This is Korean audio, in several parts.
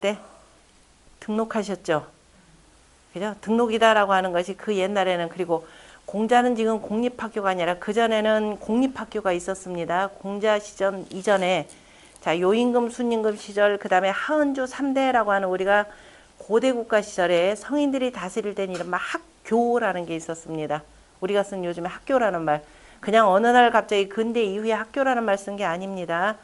때 등록하셨죠? 그죠? 등록이다라고 하는 것이 그 옛날에는, 그리고 공자는 지금 공립학교가 아니라 그전에는 공립학교가 있었습니다. 공자 시절 이전에, 자, 요임금, 순임금 시절, 그 다음에 하은주 3대라고 하는 우리가 고대 국가 시절에 성인들이 다스릴 때는 이른바 학교라는 게 있었습니다. 우리가 쓴 요즘에 학교라는 말. 그냥 어느 날 갑자기 근대 이후에 학교라는 말 쓴 게 아닙니다.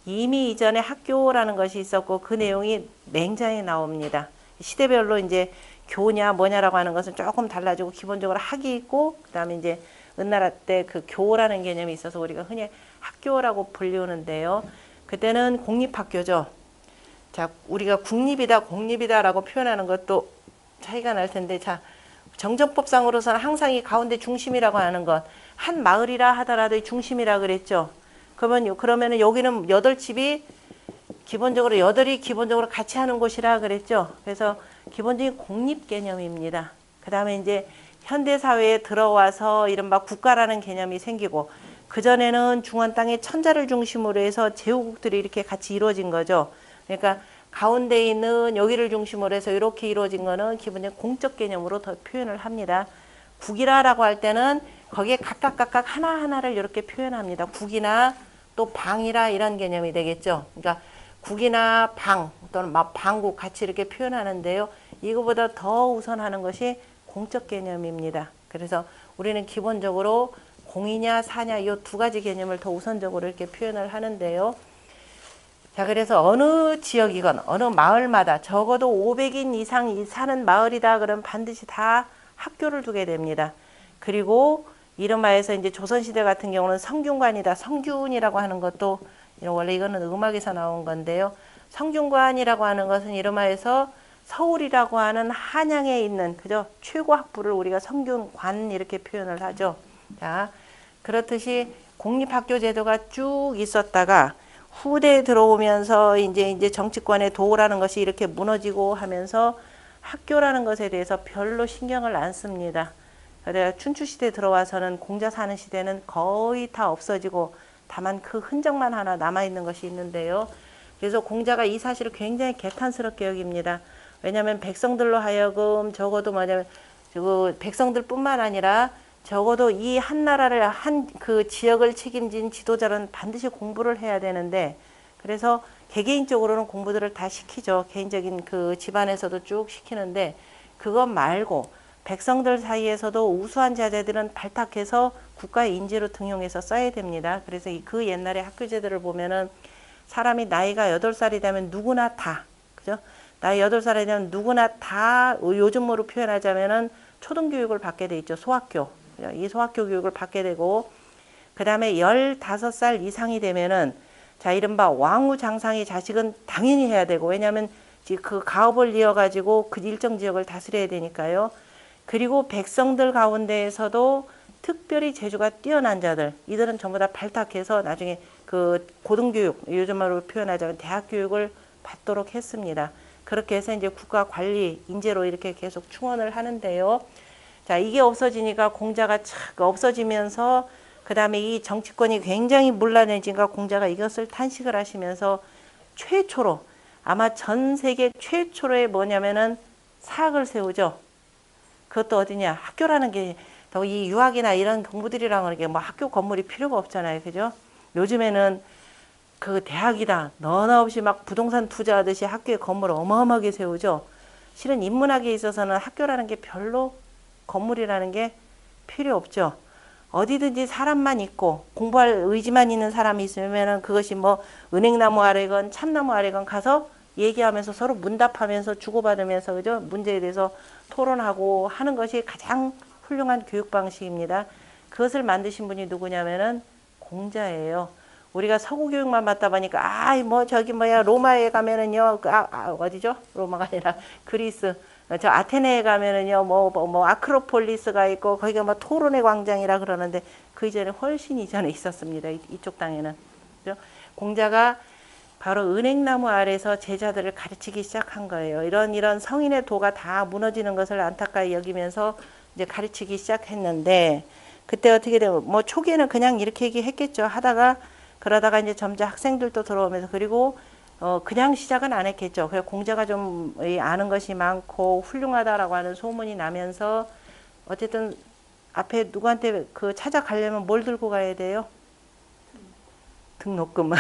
이미 이전에 학교라는 것이 있었고 그 내용이 맹자에 나옵니다. 시대별로 이제 교냐 뭐냐라고 하는 것은 조금 달라지고 기본적으로 학이 있고 그다음에 이제 은나라 때 그 교라는 개념이 있어서 우리가 흔히 학교라고 불리우는데요. 그때는 공립학교죠. 자, 우리가 국립이다 공립이다라고 표현하는 것도 차이가 날 텐데, 자, 정전법상으로서는 항상 이 가운데 중심이라고 하는 것, 한 마을이라 하더라도 중심이라 그랬죠. 그러면은 여기는 8집이 기본적으로 8이 기본적으로 같이 하는 곳이라 그랬죠. 그래서 기본적인 공립 개념입니다. 그 다음에 이제 현대 사회에 들어와서 이른바 국가라는 개념이 생기고, 그전에는 중원 땅에 천자를 중심으로 해서 제후국들이 이렇게 같이 이루어진 거죠. 그러니까 가운데 있는 여기를 중심으로 해서 이렇게 이루어진 거는 기본적인 공적 개념으로 더 표현을 합니다. 국이라고 할 때는 거기에 각각 하나하나를 이렇게 표현합니다. 국이나 또 방이라 이런 개념이 되겠죠. 그러니까 국이나 방 또는 방국 같이 이렇게 표현하는데요. 이거보다 더 우선하는 것이 공적 개념입니다. 그래서 우리는 기본적으로 공이냐 사냐 이 두 가지 개념을 더 우선적으로 이렇게 표현을 하는데요. 자, 그래서 어느 지역이건 어느 마을마다 적어도 500인 이상 사는 마을이다 그러면 반드시 다 학교를 두게 됩니다. 그리고 이름하여서 이제 조선시대 같은 경우는 성균관이다. 성균이라고 하는 것도 원래 이거는 음악에서 나온 건데요. 성균관이라고 하는 것은 이름하여서 서울이라고 하는 한양에 있는 그죠? 최고 학부를 우리가 성균관 이렇게 표현을 하죠. 자, 그렇듯이 공립학교 제도가 쭉 있었다가 후대에 들어오면서 이제 정치권의 도구라는 것이 이렇게 무너지고 하면서 학교라는 것에 대해서 별로 신경을 안 씁니다. 그래서 춘추시대에 들어와서는 공자 사는 시대는 거의 다 없어지고 다만 그 흔적만 하나 남아있는 것이 있는데요. 그래서 공자가 이 사실을 굉장히 개탄스럽게 여깁니다. 왜냐하면 백성들로 하여금 적어도 뭐냐면 백성들뿐만 아니라 적어도 이 한 나라를 한 그 지역을 책임진 지도자는 반드시 공부를 해야 되는데, 그래서 개개인적으로는 공부들을 다 시키죠. 개인적인 그 집안에서도 쭉 시키는데, 그것 말고 백성들 사이에서도 우수한 자제들은 발탁해서 국가의 인재로 등용해서 써야 됩니다. 그래서 그 옛날의 학교 제도를 보면은 사람이 나이가 8살이 되면 누구나 다, 그죠? 나이 8살이 되면 누구나 다 요즘으로 표현하자면은 초등교육을 받게 돼 있죠. 소학교. 이 소학교 교육을 받게 되고, 그 다음에 15살 이상이 되면은 자, 이른바 왕후장상의 자식은 당연히 해야 되고, 왜냐하면 그 가업을 이어가지고 그 일정 지역을 다스려야 되니까요. 그리고 백성들 가운데에서도 특별히 재주가 뛰어난 자들, 이들은 전부 다 발탁해서 나중에 그 고등교육, 요즘으로 표현하자면 대학교육을 받도록 했습니다. 그렇게 해서 이제 국가 관리 인재로 이렇게 계속 충원을 하는데요. 자, 이게 없어지니까 공자가 착 없어지면서 그 다음에 이 정치권이 굉장히 문란해지니까 공자가 이것을 탄식을 하시면서 최초로, 아마 전 세계 최초로의 뭐냐면은 사학을 세우죠. 그것도 어디냐? 학교라는 게 더 이 유학이나 이런 공부들이랑 이게 뭐 학교 건물이 필요가 없잖아요. 그죠? 요즘에는 그 대학이다. 너나 없이 막 부동산 투자하듯이 학교에 건물을 어마어마하게 세우죠. 실은 인문학에 있어서는 학교라는 게 별로 건물이라는 게 필요 없죠. 어디든지 사람만 있고 공부할 의지만 있는 사람이 있으면 그것이 뭐 은행나무 아래건 참나무 아래건 가서 얘기하면서 서로 문답하면서 주고받으면서 그죠? 문제에 대해서 토론하고 하는 것이 가장 훌륭한 교육 방식입니다. 그것을 만드신 분이 누구냐면은 공자예요. 우리가 서구 교육만 받다 보니까 뭐 저기 뭐야 로마에 가면은요 어디죠? 로마가 아니라 그리스 저 아테네에 가면은요 뭐 아크로폴리스가 있고 거기가 뭐 토론의 광장이라 그러는데 그 이전에 훨씬 이전에 있었습니다. 이쪽 땅에는. 그죠? 공자가 바로 은행나무 아래서 제자들을 가르치기 시작한 거예요. 이런 성인의 도가 다 무너지는 것을 안타까이 여기면서 이제 가르치기 시작했는데, 그때 어떻게 되면 뭐 초기에는 그냥 이렇게 얘기했겠죠. 그러다가 이제 점차 학생들도 들어오면서, 그리고 그냥 시작은 안 했겠죠. 그래서 공자가 좀 아는 것이 많고 훌륭하다라고 하는 소문이 나면서 어쨌든 앞에 누구한테 그 찾아가려면 뭘 들고 가야 돼요? 등록금.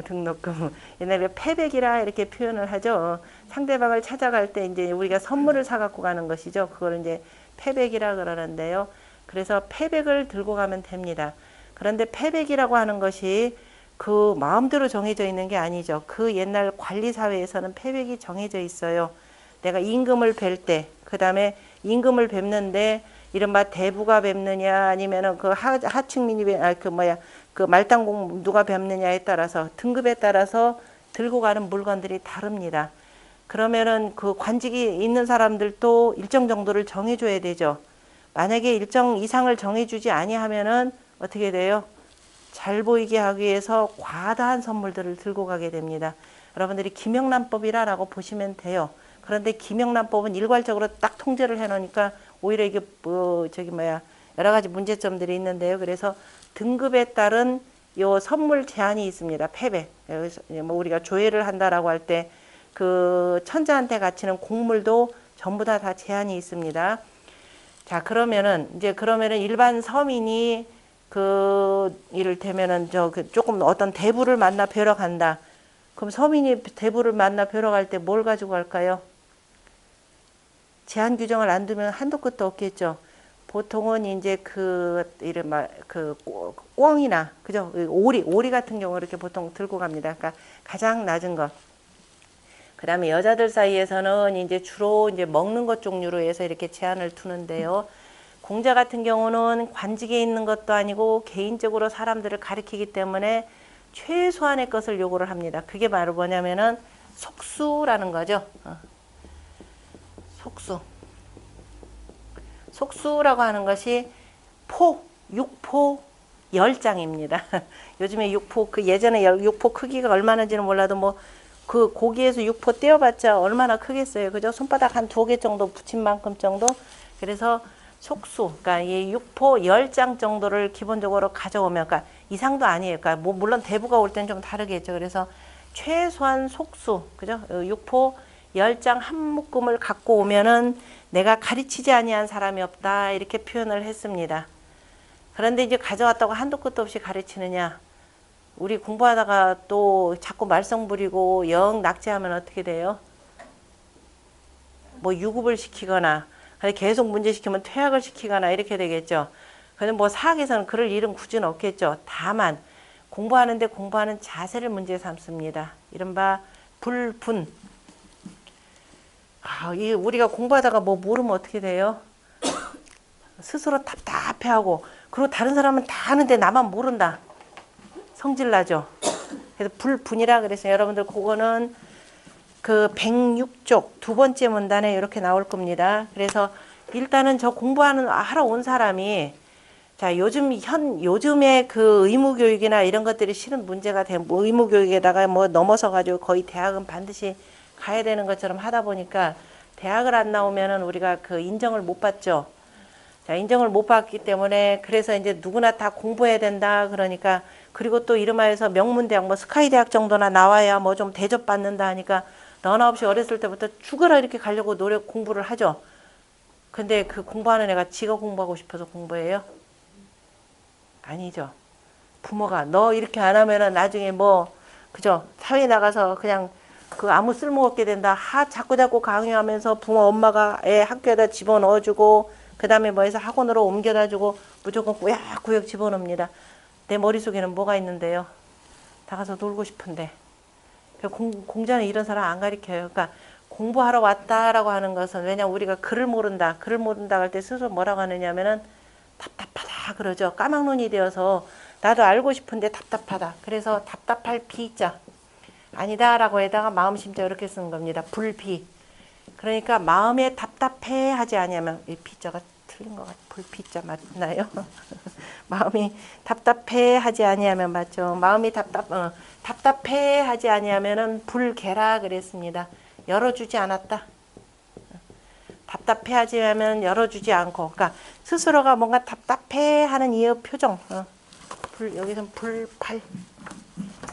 등록금. 옛날에 패백이라 이렇게 표현을 하죠. 상대방을 찾아갈 때 이제 우리가 선물을 사갖고 가는 것이죠. 그걸 이제 패백이라 그러는데요. 그래서 패백을 들고 가면 됩니다. 그런데 패백이라고 하는 것이 그 마음대로 정해져 있는 게 아니죠. 그 옛날 관리사회에서는 패백이 정해져 있어요. 내가 임금을 뵐 때, 그 다음에 임금을 뵙는데 이른바 대부가 뵙느냐 아니면은 그 하층민이 그 말단공 누가 뵙느냐에 따라서 등급에 따라서 들고 가는 물건들이 다릅니다. 그러면은 그 관직이 있는 사람들도 일정 정도를 정해줘야 되죠. 만약에 일정 이상을 정해주지 아니하면은 어떻게 돼요? 잘 보이게 하기 위해서 과다한 선물들을 들고 가게 됩니다. 여러분들이 김영란법이라고 보시면 돼요. 그런데 김영란법은 일괄적으로 딱 통제를 해놓으니까 오히려 이게 여러 가지 문제점들이 있는데요. 그래서 등급에 따른 요 선물 제한이 있습니다. 패배. 뭐 우리가 조회를 한다라고 할 때 그 천자한테 갇히는 곡물도 전부 다 제한이 있습니다. 자, 그러면은 일반 서민이 이를테면은 조금 어떤 대부를 만나 뵈러 간다. 그럼 서민이 대부를 만나 뵈러 갈 때 뭘 가지고 갈까요? 제한 규정을 안 두면 한도 끝도 없겠죠. 보통은 이제 꿩이나, 그죠? 오리 같은 경우 이렇게 보통 들고 갑니다. 그러니까 가장 낮은 것. 그 다음에 여자들 사이에서는 이제 주로 이제 먹는 것 종류로 해서 이렇게 제한을 두는데요. 공자 같은 경우는 관직에 있는 것도 아니고 개인적으로 사람들을 가리키기 때문에 최소한의 것을 요구를 합니다. 그게 바로 뭐냐면은 속수라는 거죠. 속수. 속수라고 하는 것이 육포 10장입니다. 요즘에 육포, 예전에 육포 크기가 얼마나인지는 몰라도 그 고기에서 육포 떼어봤자 얼마나 크겠어요. 그죠? 손바닥 한 2개 정도 붙인 만큼 정도. 그래서 속수, 그러니까 이 육포 10장 정도를 기본적으로 가져오면, 그러니까 이상도 아니에요. 그러니까 물론 대부가 올 땐 좀 다르겠죠. 그래서 최소한 속수, 그죠? 육포 10장 한 묶음을 갖고 오면은 내가 가르치지 아니한 사람이 없다. 이렇게 표현을 했습니다. 그런데 이제 가져왔다고 한도 끝도 없이 가르치느냐? 우리 공부하다가 또 자꾸 말썽 부리고 영 낙제하면 어떻게 돼요? 유급을 시키거나 계속 문제시키면 퇴학을 시키거나 이렇게 되겠죠. 근데 사학에서는 그럴 일은 굳이 없겠죠. 다만 공부하는데 공부하는 자세를 문제 삼습니다. 이른바 불분. 우리가 공부하다가 모르면 어떻게 돼요? 스스로 답답해하고, 그리고 다른 사람은 다 아는데 나만 모른다. 성질나죠. 그래서 불분이라 그랬어요. 여러분들 그거는 그 106쪽 두 번째 문단에 이렇게 나올 겁니다. 그래서 일단은 저 하러 온 사람이, 자, 요즘에 그 의무교육이나 이런 것들이 실은 문제가 의무교육에다가 넘어서 가지고 거의 대학은 반드시 가야 되는 것처럼 하다 보니까 대학을 안 나오면은 우리가 그 인정을 못 받죠. 자, 인정을 못 받기 때문에 그래서 이제 누구나 다 공부해야 된다. 그러니까 그리고 또 이름하여서 명문대학 스카이대학 정도나 나와야 좀 대접받는다 하니까 너나 없이 어렸을 때부터 죽어라 이렇게 가려고 공부를 하죠. 근데 그 공부하는 애가 지가 공부하고 싶어서 공부해요? 아니죠. 부모가 너 이렇게 안 하면은 나중에 그죠? 사회에 나가서 그냥 아무 쓸모없게 된다. 자꾸 강요하면서 부모 엄마가 애 학교에다 집어넣어주고 그 다음에 해서 학원으로 옮겨다주고 무조건 꾸역꾸역 집어넣습니다. 내 머릿속에는 뭐가 있는데요? 나가서 놀고 싶은데. 공자는 이런 사람 안 가르쳐요. 그러니까 공부하러 왔다라고 하는 것은, 왜냐면 우리가 글을 모른다 할 때 스스로 뭐라고 하느냐면은 답답하다 그러죠. 까막눈이 되어서 나도 알고 싶은데 답답하다. 그래서 답답할 비자 아니다라고 해다가 마음심자 이렇게 쓰는 겁니다. 불비. 그러니까 마음에 답답해 하지 아니하면, 이 비자가 틀린 것 같아요. 불비자 맞나요? 마음이 답답해 하지 아니하면 맞죠. 마음이 답답해 하지 아니하면은 불개라 그랬습니다. 열어주지 않았다. 답답해 하지 않으면 열어주지 않고, 그러니까 스스로가 뭔가 답답해 하는 이의 표정. 여기서는 불팔.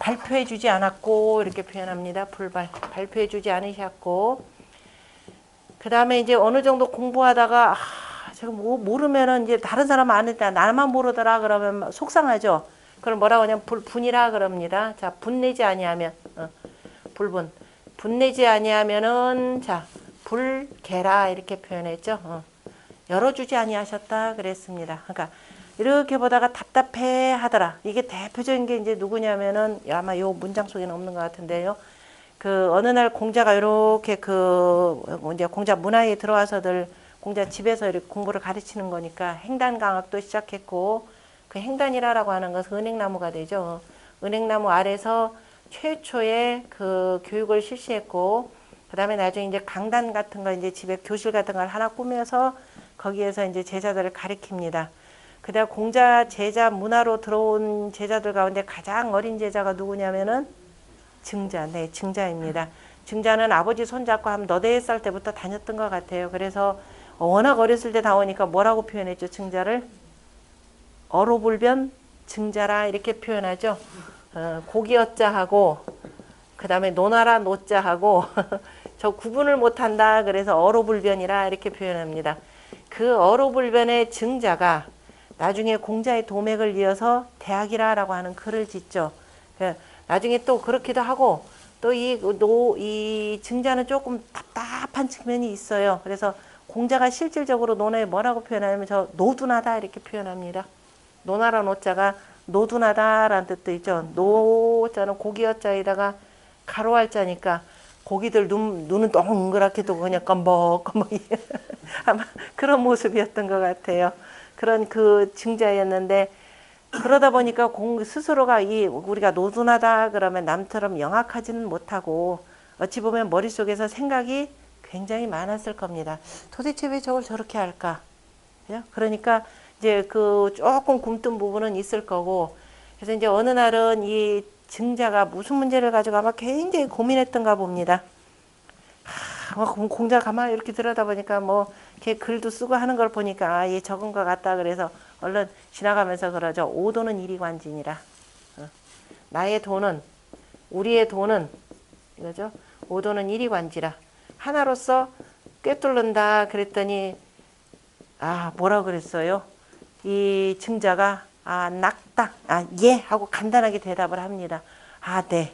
발표해 주지 않았고 이렇게 표현합니다. 불발. 발표해 주지 않으셨고. 그 다음에 이제 어느 정도 공부하다가 제가 뭐 모르면은 이제 다른 사람 안 했다. 나만 모르더라 그러면 속상하죠. 그럼 뭐라고 하냐면 분이라 그럽니다. 자, 분내지 아니하면 불분. 분내지 아니하면은 자, 불개라 이렇게 표현했죠. 열어주지 아니하셨다 그랬습니다. 그러니까 이렇게 보다가 답답해 하더라. 이게 대표적인 게 이제 누구냐면은 아마 요 문장 속에는 없는 것 같은데요. 그 어느 날 공자가 이렇게 그 이제 공자 문화에 들어와서들 공자 집에서 이렇게 공부를 가르치는 거니까 횡단 강학도 시작했고 그 횡단이라고 하는 것은 은행나무가 되죠. 은행나무 아래서 최초의 그 교육을 실시했고 그 다음에 나중에 이제 강단 같은 거 이제 집에 교실 같은 걸 하나 꾸며서 거기에서 이제 제자들을 가르칩니다. 그다음 공자 제자 문화로 들어온 제자들 가운데 가장 어린 제자가 누구냐면은 증자, 네, 증자입니다. 증자는 아버지 손잡고 한 너댓 살 때부터 다녔던 것 같아요. 그래서 워낙 어렸을 때 나오니까 뭐라고 표현했죠? 증자를 어로불변 증자라 이렇게 표현하죠. 고기어자하고 그 다음에 노나라 노자하고 저 구분을 못한다. 그래서 어로불변이라 이렇게 표현합니다. 그 어로불변의 증자가 나중에 공자의 도맥을 이어서 대학이라고 하는 글을 짓죠. 나중에 또 그렇기도 하고 또 이 증자는 조금 답답한 측면이 있어요. 그래서 공자가 실질적으로 논어에 뭐라고 표현하냐면 저 노둔하다 이렇게 표현합니다. 노나라 노자가 노둔하다라는 뜻도 있죠. 노자는 고기어자에다가 가로할자니까 고기들 눈은 동그랗게도 그냥 껌벅껌벅 아마 그런 모습이었던 것 같아요. 그런 그 증자였는데 그러다 보니까 스스로가 우리가 노둔하다 그러면 남처럼 영악하지는 못하고 어찌 보면 머릿속에서 생각이 굉장히 많았을 겁니다. 도대체 왜 저걸 저렇게 할까? 그러니까 이제 그 조금 굼뜬 부분은 있을 거고 그래서 이제 어느 날은 이 증자가 무슨 문제를 가지고 아마 굉장히 고민했던가 봅니다. 공자 가만히 이렇게 들여다보니까 뭐 이렇게 글도 쓰고 하는 걸 보니까 얘 적은 것 같다 그래서 얼른 지나가면서 그러죠. 오도는 이리관진이라. 나의 돈은 우리의 돈은 이거죠. 오도는 이리관지라. 하나로서 꿰뚫는다 그랬더니 뭐라고 그랬어요? 이 증자가 낙다. 예 하고 간단하게 대답을 합니다. 네.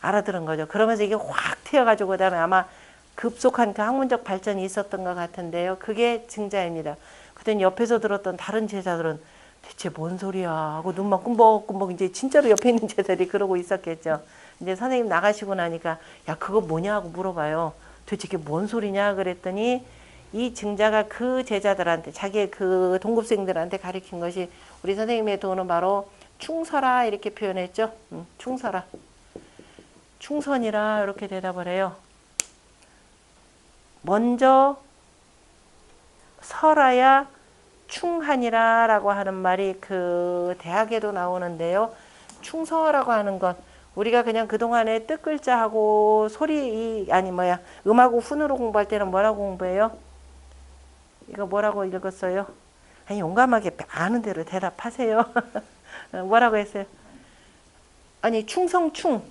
알아들은 거죠. 그러면서 이게 확 튀어가지고 그다음에 아마 급속한 그 학문적 발전이 있었던 것 같은데요. 그게 증자입니다. 그때 옆에서 들었던 다른 제자들은 대체 뭔 소리야 하고 눈만 꿈벅꿈벅 이제 진짜로 옆에 있는 제자들이 그러고 있었겠죠. 이제 선생님 나가시고 나니까 야 그거 뭐냐 하고 물어봐요. 도대체 이게 뭔 소리냐 그랬더니 이 증자가 그 제자들한테 자기의 그 동급생들한테 가르친 것이 우리 선생님의 돈은 바로 충서라 이렇게 표현했죠. 충서라. 충선이라 이렇게 대답을 해요. 먼저 설아야 충하니라 라고 하는 말이 그 대학에도 나오는데요. 충서라고 하는 것 우리가 그냥 그동안에 뜻글자하고 음하고 훈으로 공부할 때는 뭐라고 공부해요? 이거 뭐라고 읽었어요? 용감하게 아는 대로 대답하세요. 뭐라고 했어요? 충성충,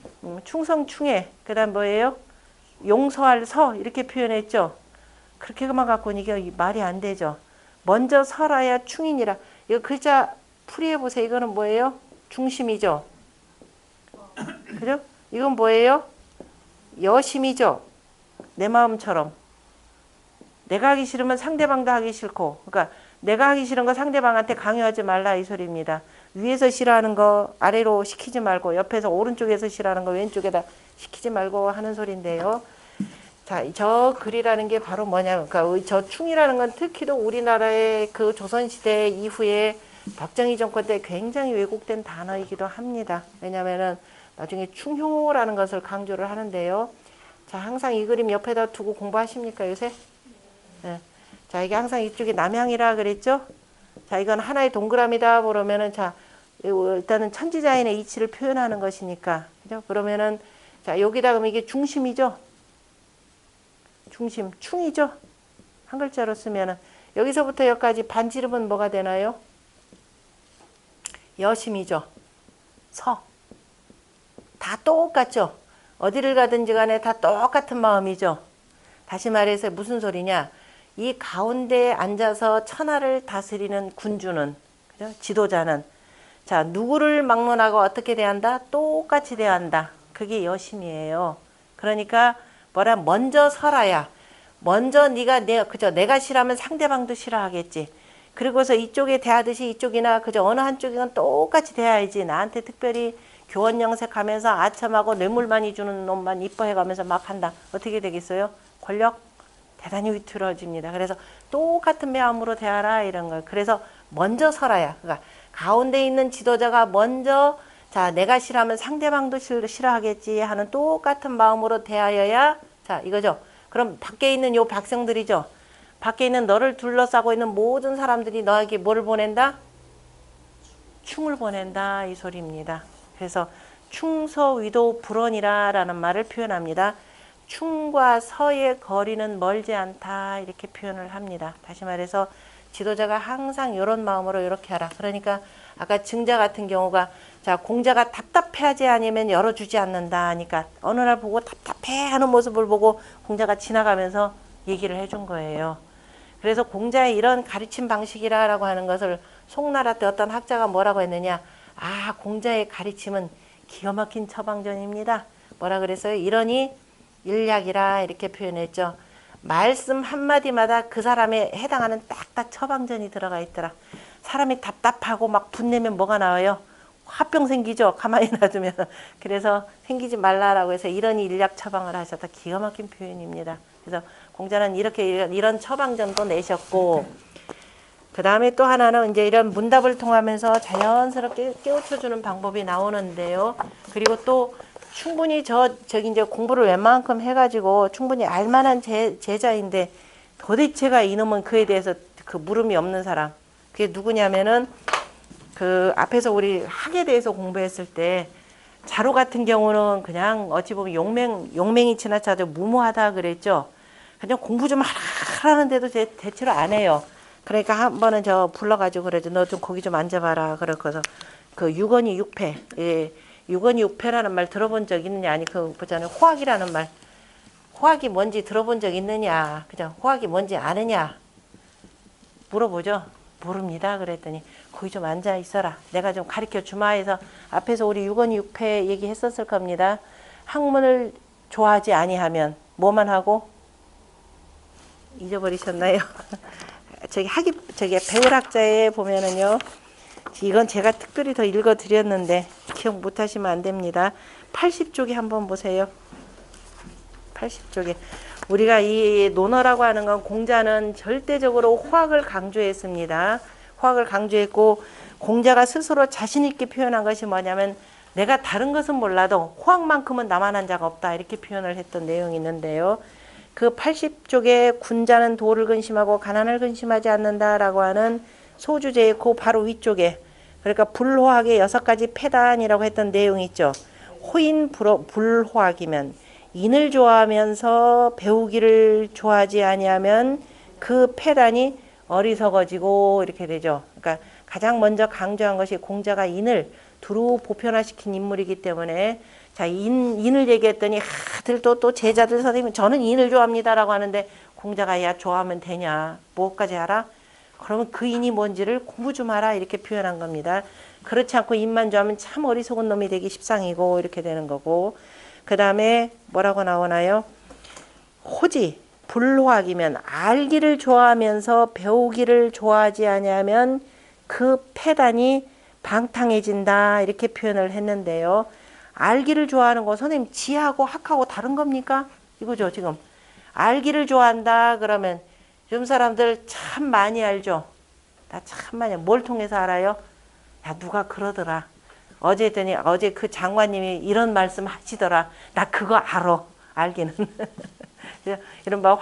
충성충에 그 다음 뭐예요? 용서할 서 이렇게 표현했죠. 그렇게만 갖고는 이게 말이 안 되죠. 먼저 설아야 충이니라. 이거 글자 풀이해 보세요. 이거는 뭐예요? 중심이죠. 그죠? 이건 뭐예요? 여심이죠. 내 마음처럼. 내가 하기 싫으면 상대방도 하기 싫고 그러니까 내가 하기 싫은 거 상대방한테 강요하지 말라 이 소리입니다. 위에서 싫어하는 거 아래로 시키지 말고 옆에서 오른쪽에서 싫어하는 거 왼쪽에다 시키지 말고 하는 소리인데요. 자, 저 글이라는 게 바로 뭐냐면 그러니까 저 충이라는 건 특히도 우리나라의 그 조선시대 이후에 박정희 정권 때 굉장히 왜곡된 단어이기도 합니다. 왜냐하면은 나중에 충효라는 것을 강조를 하는데요. 자, 항상 이 그림 옆에다 두고 공부하십니까 요새? 네. 자, 이게 항상 이쪽이 남향이라 그랬죠? 자, 이건 하나의 동그라미다 그러면은 자, 일단은 천지자인의 이치를 표현하는 것이니까. 그죠? 그러면은 자, 여기다 그러면 이게 중심이죠? 중심, 충이죠? 한 글자로 쓰면은 여기서부터 여기까지 반지름은 뭐가 되나요? 여심이죠. 서. 다 똑같죠. 어디를 가든지 간에 다 똑같은 마음이죠. 다시 말해서 무슨 소리냐. 이 가운데에 앉아서 천하를 다스리는 군주는, 그죠? 지도자는, 자, 누구를 막론하고 어떻게 대한다? 똑같이 대한다. 그게 여심이에요. 그러니까 뭐라 먼저 설아야. 먼저 그죠? 내가 싫어하면 상대방도 싫어하겠지. 그리고서 이쪽에 대하듯이 이쪽이나 그저 어느 한쪽이건 똑같이 대해야지. 나한테 특별히 교원 영색하면서 아첨하고 뇌물 많이 주는 놈만 이뻐해가면서 막 한다. 어떻게 되겠어요? 권력 대단히 위태로워집니다. 그래서 똑같은 마음으로 대하라 이런 걸. 그래서 먼저 설아야. 그러니까 가운데 있는 지도자가 먼저 자 내가 싫어하면 상대방도 싫어하겠지 하는 똑같은 마음으로 대하여야 자 이거죠. 그럼 밖에 있는 요 백성들이죠. 밖에 있는 너를 둘러싸고 있는 모든 사람들이 너에게 뭐를 보낸다? 충을 보낸다 이 소리입니다. 그래서 충서위도 불언이라 라는 말을 표현합니다. 충과 서의 거리는 멀지 않다 이렇게 표현을 합니다. 다시 말해서 지도자가 항상 이런 마음으로 이렇게 하라. 그러니까 아까 증자 같은 경우가 자 공자가 답답해하지 않으면 열어주지 않는다 하니까 어느 날 보고 답답해하는 모습을 보고 공자가 지나가면서 얘기를 해준 거예요. 그래서 공자의 이런 가르침 방식이라고 하는 것을 송나라 때 어떤 학자가 뭐라고 했느냐. 아 공자의 가르침은 기가 막힌 처방전입니다. 뭐라 그랬어요? 이러니 일약이라 이렇게 표현했죠. 말씀 한마디마다 그 사람에 해당하는 딱딱 처방전이 들어가 있더라. 사람이 답답하고 막 분내면 뭐가 나와요? 화병 생기죠. 가만히 놔두면. 그래서 생기지 말라라고 해서 이러니 일약 처방을 하셨다. 기가 막힌 표현입니다. 그래서 공자는 이렇게 이런 처방전도 내셨고 그 다음에 또 하나는 이제 이런 문답을 통하면서 자연스럽게 깨우쳐주는 방법이 나오는데요. 그리고 또 충분히 저기 이제 공부를 웬만큼 해가지고 충분히 알만한 제자인데 도대체가 이놈은 그에 대해서 그 물음이 없는 사람. 그게 누구냐면은 그 앞에서 우리 학에 대해서 공부했을 때 자로 같은 경우는 그냥 어찌 보면 용맹이 지나쳐도 무모하다 그랬죠. 그냥 공부 좀 하라는데도 대체로 안 해요. 그러니까 한 번은 저 불러가지고 그러죠. 너 좀 거기 좀 앉아봐라. 그래서 그 유건이 육패, 예, 유건이 육패라는 말 들어본 적 있느냐? 아니 그 보잖아요. 호학이라는 말, 호학이 뭔지 들어본 적 있느냐? 그죠? 호학이 뭔지 아느냐? 물어보죠. 모릅니다. 그랬더니 거기 좀 앉아 있어라. 내가 좀 가르쳐 주마 해서 앞에서 우리 유건이 육패 얘기했었을 겁니다. 학문을 좋아하지 아니하면 뭐만 하고 잊어버리셨나요? 저기 배울학자에 보면은요. 이건 제가 특별히 더 읽어드렸는데 기억 못하시면 안 됩니다. 80쪽에 한번 보세요. 80쪽에 우리가 이 논어라고 하는 건 공자는 절대적으로 호학을 강조했습니다. 호학을 강조했고 공자가 스스로 자신 있게 표현한 것이 뭐냐면 내가 다른 것은 몰라도 호학만큼은 나만한 자가 없다 이렇게 표현을 했던 내용이 있는데요. 그 80쪽에 군자는 도를 근심하고 가난을 근심하지 않는다라고 하는 소주제의 그 바로 위쪽에 그러니까 불호학의 6가지 패단이라고 했던 내용이 있죠. 호인 불호학이면 인을 좋아하면서 배우기를 좋아하지 아니하면 그 패단이 어리석어지고 이렇게 되죠. 그러니까 가장 먼저 강조한 것이 공자가 인을 두루 보편화시킨 인물이기 때문에 자 인을 얘기했더니 또 제자들 선생님 저는 인을 좋아합니다라고 하는데 공자가 야 좋아하면 되냐 뭐까지 알아? 그러면 그 인이 뭔지를 공부 좀 하라 이렇게 표현한 겁니다. 그렇지 않고 인만 좋아하면 참 어리석은 놈이 되기 십상이고 이렇게 되는 거고 그 다음에 뭐라고 나오나요? 호지 불호학이면 알기를 좋아하면서 배우기를 좋아하지 아니하면 그 패단이 방탕해진다 이렇게 표현을 했는데요. 알기를 좋아하는 거 선생님 지하고 학하고 다른 겁니까? 이거죠 지금. 알기를 좋아한다 그러면 요즘 사람들 참 많이 알죠. 나 참 많이 뭘 통해서 알아요? 야 누가 그러더라. 어제 했더니 어제 그 장관님이 이런 말씀 하시더라. 나 그거 알아. 알기는. 이른바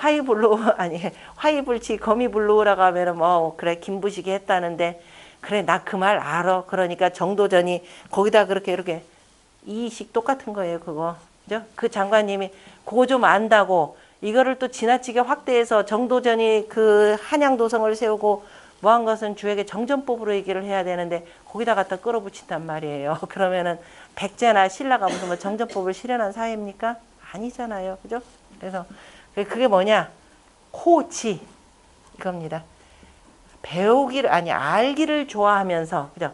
화이불치 거미불루라고 하면은 뭐 그래 김부식이 했다는데 그래 나 그 말 알아. 그러니까 정도전이 거기다 그렇게 이렇게 이식 똑같은 거예요 그거. 그죠? 그 장관님이 그거 좀 안다고 이거를 또 지나치게 확대해서 정도전이 그 한양도성을 세우고 뭐한 것은 주에게 정전법으로 얘기를 해야 되는데 거기다 갖다 끌어붙인단 말이에요. 그러면은 백제나 신라가 무슨 뭐 정전법을 실현한 사회입니까? 아니잖아요. 그죠? 그래서 그게 뭐냐? 호치 이겁니다. 배우기를 아니 알기를 좋아하면서 그죠?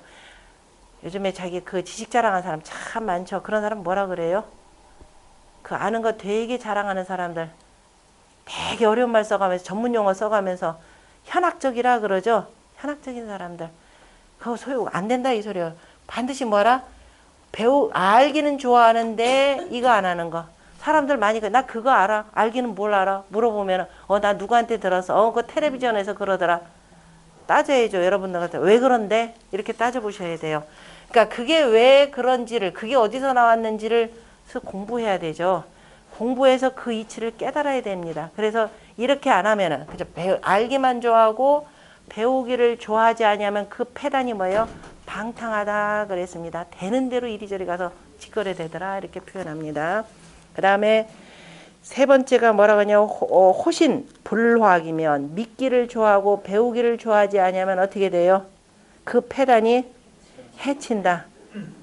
요즘에 자기 그 지식 자랑하는 사람 참 많죠. 그런 사람 뭐라 그래요? 그 아는 거 되게 자랑하는 사람들 되게 어려운 말 써가면서 전문 용어 써가면서 현학적이라 그러죠. 현학적인 사람들 그거 소용 안 된다 이 소리예요. 반드시 뭐라? 알기는 좋아하는데 이거 안 하는 거. 사람들 많이 나 그거 알아. 알기는 뭘 알아? 물어보면 나 누구한테 들었어. 그거 텔레비전에서 그러더라. 따져야죠. 여러분들한테 왜 그런데 이렇게 따져보셔야 돼요. 그러니까 그게 왜 그런지를 그게 어디서 나왔는지를 공부해야 되죠. 공부해서 그 이치를 깨달아야 됩니다. 그래서 이렇게 안 하면은 그죠? 알기만 좋아하고 배우기를 좋아하지 않으면 그 패단이 뭐예요? 방탕하다 그랬습니다. 되는 대로 이리저리 가서 짓거려 대더라 이렇게 표현합니다. 그 다음에 세 번째가 뭐라고 하냐 호신 불화이면 믿기를 좋아하고 배우기를 좋아하지 않으면 어떻게 돼요? 그 패단이 해친다.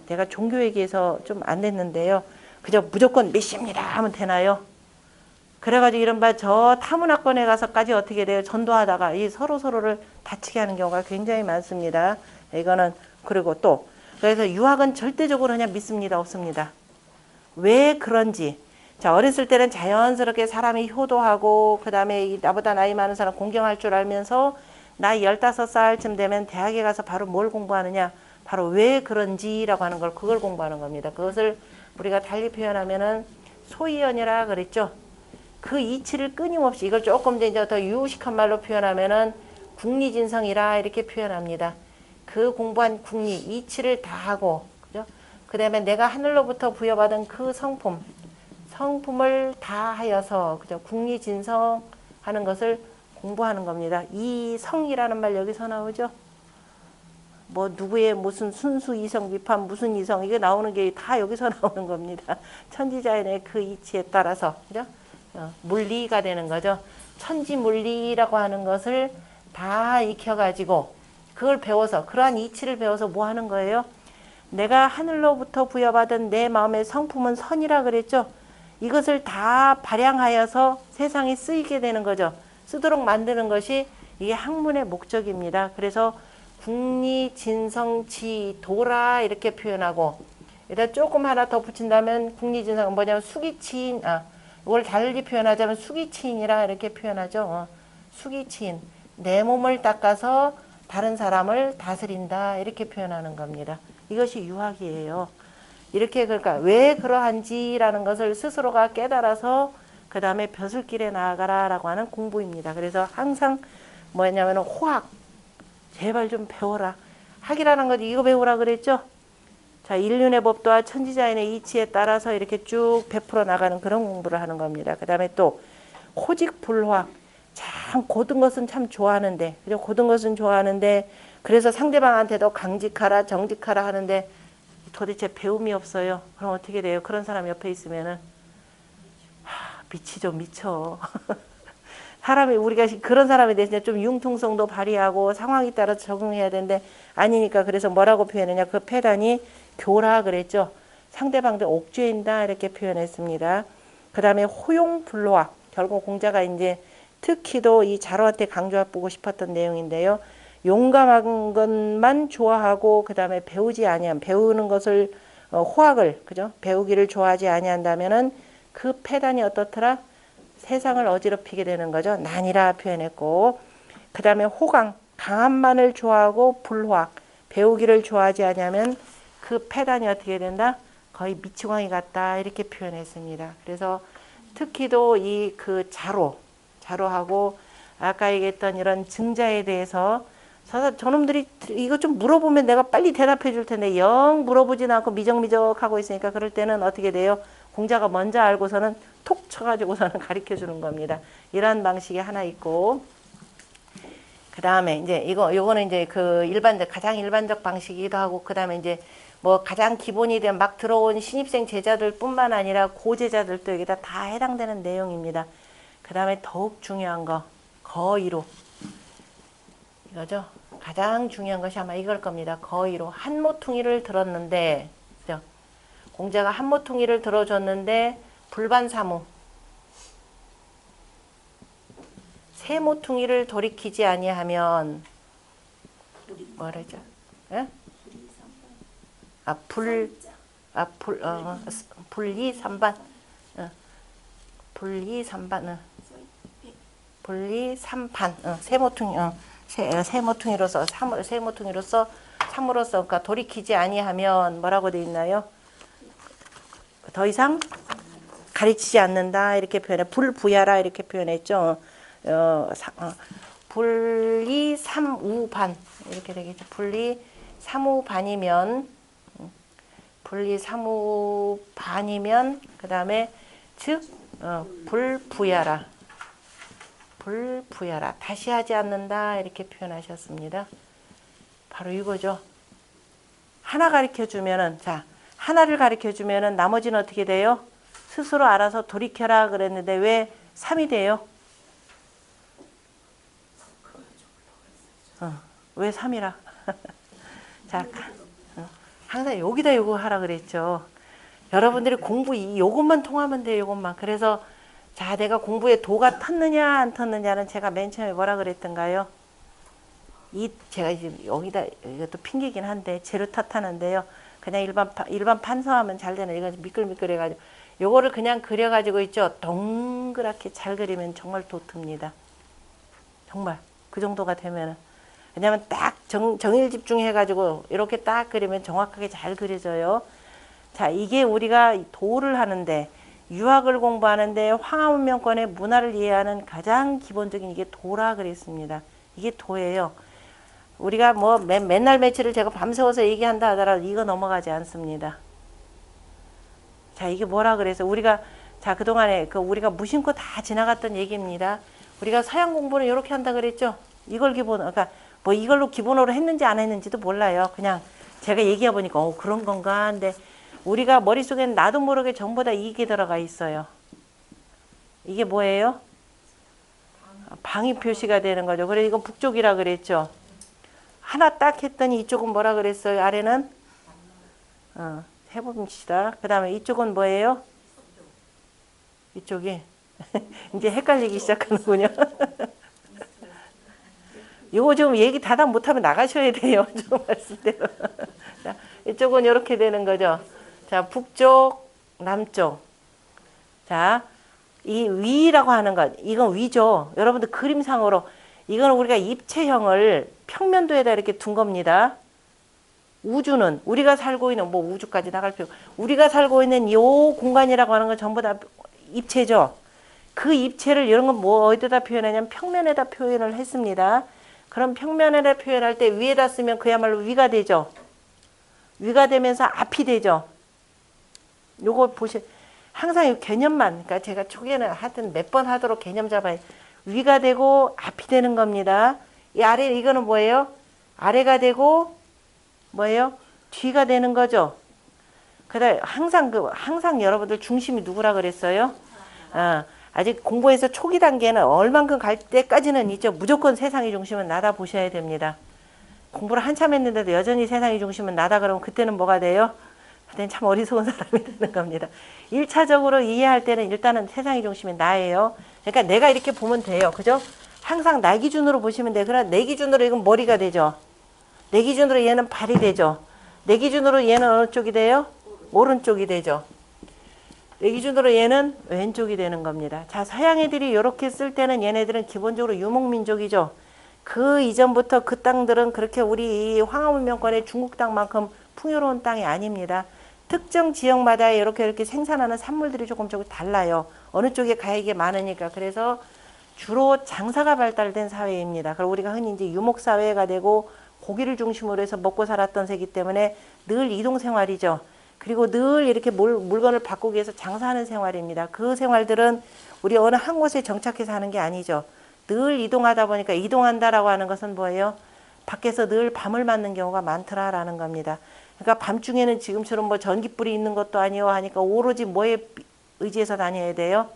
내가 종교 얘기해서 좀 안 됐는데요. 그저 무조건 믿습니다 하면 되나요? 그래가지고 이른바 저 타문화권에 가서까지 어떻게 돼요? 전도하다가 이 서로를 다치게 하는 경우가 굉장히 많습니다. 이거는 그리고 또 그래서 유학은 절대적으로 그냥 믿습니다 없습니다. 왜 그런지 자 어렸을 때는 자연스럽게 사람이 효도하고 그 다음에 나보다 나이 많은 사람 공경할 줄 알면서 나이 15살쯤 되면 대학에 가서 바로 뭘 공부하느냐 바로 왜 그런지라고 하는 걸 그걸 공부하는 겁니다. 그것을 우리가 달리 표현하면은 소이연이라 그랬죠. 그 이치를 끊임없이 이걸 조금 이제 더 유식한 말로 표현하면은 국리진성이라 이렇게 표현합니다. 그 공부한 국리 이치를 다 하고 그죠? 그다음에 내가 하늘로부터 부여받은 그 성품을 다 하여서 그죠? 국리진성 하는 것을 공부하는 겁니다. 이 성이라는 말 여기서 나오죠. 뭐 누구의 무슨 순수 이성 위판 무슨 이성 이게 나오는 게 다 여기서 나오는 겁니다. 천지자연의 그 이치에 따라서 그죠? 물리가 되는 거죠. 천지물리라고 하는 것을 다 익혀가지고 그걸 배워서 그러한 이치를 배워서 뭐 하는 거예요? 내가 하늘로부터 부여받은 내 마음의 성품은 선이라 그랬죠. 이것을 다 발양하여서 세상에 쓰이게 되는 거죠. 쓰도록 만드는 것이 이게 학문의 목적입니다. 그래서 국리진성지도라 이렇게 표현하고 일단 조금 하나 더 붙인다면 국리진성은 뭐냐면 수기치인 이걸 달리 표현하자면 수기치인이라 이렇게 표현하죠. 수기치인 내 몸을 닦아서 다른 사람을 다스린다 이렇게 표현하는 겁니다. 이것이 유학이에요. 이렇게 그러니까 왜 그러한지라는 것을 스스로가 깨달아서 그 다음에 벼슬길에 나아가라라고 하는 공부입니다. 그래서 항상 뭐냐면 호학 제발 좀 배워라. 학이라는 것 이거 배우라 그랬죠. 자 인륜의 법도와 천지자연의 이치에 따라서 이렇게 쭉 베풀어 나가는 그런 공부를 하는 겁니다. 그 다음에 또 호직불화 참 고든 것은 참 좋아하는데 그죠? 고든 것은 좋아하는데 그래서 상대방한테도 강직하라 정직하라 하는데 도대체 배움이 없어요. 그럼 어떻게 돼요? 그런 사람 옆에 있으면은 미치죠 미쳐. 사람이 우리가 그런 사람에 대해서 좀 융통성도 발휘하고 상황에 따라서 적응해야 되는데 아니니까 그래서 뭐라고 표현했냐 그 패단이 교라 그랬죠. 상대방들 옥죄인다 이렇게 표현했습니다. 그 다음에 호용불화 결국 공자가 이제 특히도 이 자로한테 강조하고 싶었던 내용인데요. 용감한 것만 좋아하고 그 다음에 배우지 아니한 배우는 것을 호학을 그죠 배우기를 좋아하지 아니한다면은 그 패단이 어떻더라 세상을 어지럽히게 되는 거죠. 난이라 표현했고 그 다음에 호강 강함만을 좋아하고 불호학 배우기를 좋아하지 않으면 그 패단이 어떻게 된다 거의 미치광이 같다 이렇게 표현했습니다. 그래서 특히도 이 그 자로하고 아까 얘기했던 이런 증자에 대해서 저놈들이 이거 좀 물어보면 내가 빨리 대답해 줄 텐데 영 물어보진 않고 미적미적하고 있으니까 그럴 때는 어떻게 돼요? 공자가 먼저 알고서는 톡 쳐가지고서는 가르쳐 주는 겁니다. 이런 방식이 하나 있고 그 다음에 이제 요거는 이제 그 가장 일반적 방식이기도 하고 그 다음에 이제 뭐 가장 기본이 된 막 들어온 신입생 제자들뿐만 아니라 고제자들도 여기다 다 해당되는 내용입니다. 그 다음에 더욱 중요한 거 거의로 이거죠. 가장 중요한 것이 아마 이걸 겁니다. 거의로 한모퉁이를 들었는데 그죠? 공자가 한모퉁이를 들어줬는데 불반사무. 세 모퉁이를 돌이키지 아니하면 뭐라죠? 예? 불이삼반. 불이삼반. 불이삼반. 세 모퉁이. 세 모퉁이로서 세 모퉁이로서 삼으로써 그러니까 돌이키지 아니하면 뭐라고 돼 있나요? 더 이상 가르치지 않는다 이렇게 표현해. 불부야라 이렇게 표현했죠. 불이 삼우반 이렇게 되겠죠. 불이 삼우반이면 그 다음에 즉 불부야라. 불부야라. 다시 하지 않는다 이렇게 표현하셨습니다. 바로 이거죠. 하나 가르쳐주면은 자 하나를 가르쳐주면은 나머지는 어떻게 돼요? 스스로 알아서 돌이켜라 그랬는데 왜 3이 돼요? 왜 3이라? 자, 항상 여기다 요거 하라 그랬죠. 여러분들이 공부 요것만 통하면 돼요. 요것만. 그래서 자 내가 공부에 도가 텄느냐 안 텄느냐는 제가 맨 처음에 뭐라 그랬던가요? 제가 지금 여기다 이것도 핑계긴 한데 재료 탓하는데요. 그냥 일반 판서하면 잘 되는 이건 미끌미끌해가지고 요거를 그냥 그려가지고 있죠. 동그랗게 잘 그리면 정말 도트입니다. 정말 그 정도가 되면은 왜냐면 딱 정일 집중해가지고 이렇게 딱 그리면 정확하게 잘 그려져요. 자 이게 우리가 도를 하는데 유학을 공부하는데 황하문명권의 문화를 이해하는 가장 기본적인 이게 도라 그랬습니다. 이게 도예요. 우리가 뭐 맨날 며칠을 제가 밤새워서 얘기한다 하더라도 이거 넘어가지 않습니다. 자 이게 뭐라 그래서 우리가 자 그동안에 우리가 무심코 다 지나갔던 얘기입니다. 우리가 서양 공부는 이렇게 한다 그랬죠. 이걸 그러니까 뭐 이걸로 기본으로 했는지 안 했는지도 몰라요. 그냥 제가 얘기해 보니까 그런 건가 근데 우리가 머릿속에는 나도 모르게 전부 다 이게 들어가 있어요. 이게 뭐예요? 방위 표시가 되는 거죠. 그래 이건 북쪽이라 그랬죠. 하나 딱 했더니 이쪽은 뭐라 그랬어요? 아래는 해봅시다. 그 다음에 이쪽은 뭐예요? 이쪽이 이제 헷갈리기 시작하는군요. 요거 좀 얘기 다담 못하면 나가셔야 돼요. 좀 말씀대로. 자, 이쪽은 이렇게 되는 거죠. 자, 북쪽, 남쪽. 자, 이 위라고 하는 것, 이건 위죠. 여러분들 그림상으로 이건 우리가 입체형을 평면도에다 이렇게 둔 겁니다. 우주는 우리가 살고 있는 뭐 우주까지 나갈 필요. 우리가 살고 있는 이 공간이라고 하는 건 전부 다 입체죠. 그 입체를 이런 건 뭐 어디다 표현하냐면 평면에다 표현을 했습니다. 그럼 평면에다 표현할 때 위에다 쓰면 그야말로 위가 되죠. 위가 되면서 앞이 되죠. 요거 항상 이 개념만, 그러니까 제가 초기에는 하여튼 몇 번 하도록 개념 잡아요. 위가 되고 앞이 되는 겁니다. 이 아래, 이거는 뭐예요? 아래가 되고, 뭐예요? 뒤가 되는 거죠. 그다음에 항상 여러분들 중심이 누구라 그랬어요? 아직 공부에서 초기 단계는 얼만큼 갈 때까지는 있죠. 무조건 세상의 중심은 나다 보셔야 됩니다. 공부를 한참 했는데도 여전히 세상의 중심은 나다 그러면 그때는 뭐가 돼요? 그때는 참 어리석은 사람이 되는 겁니다. 1차적으로 이해할 때는 일단은 세상의 중심이 나예요. 그러니까 내가 이렇게 보면 돼요. 그죠? 항상 나 기준으로 보시면 돼요. 그러나 내 기준으로 이건 머리가 되죠. 내 기준으로 얘는 발이 되죠. 내 기준으로 얘는 어느 쪽이 돼요? 오른쪽이 되죠. 내 기준으로 얘는 왼쪽이 되는 겁니다. 자, 서양 애들이 이렇게 쓸 때는 얘네들은 기본적으로 유목민족이죠. 그 이전부터 그 땅들은 그렇게 우리 황하문명권의 중국 땅만큼 풍요로운 땅이 아닙니다. 특정 지역마다 이렇게 생산하는 산물들이 조금 달라요. 어느 쪽에 가액이 많으니까. 그래서 주로 장사가 발달된 사회입니다. 그리고 우리가 흔히 이제 유목사회가 되고 고기를 중심으로 해서 먹고 살았던 세기 때문에 늘 이동 생활이죠. 그리고 늘 이렇게 물건을 바꾸기 위해서 장사하는 생활입니다. 그 생활들은 우리 어느 한 곳에 정착해서 하는 게 아니죠. 늘 이동하다 보니까 이동한다라고 하는 것은 뭐예요? 밖에서 늘 밤을 맞는 경우가 많더라라는 겁니다. 그러니까 밤중에는 지금처럼 뭐 전기불이 있는 것도 아니고 하니까 오로지 뭐에 의지해서 다녀야 돼요?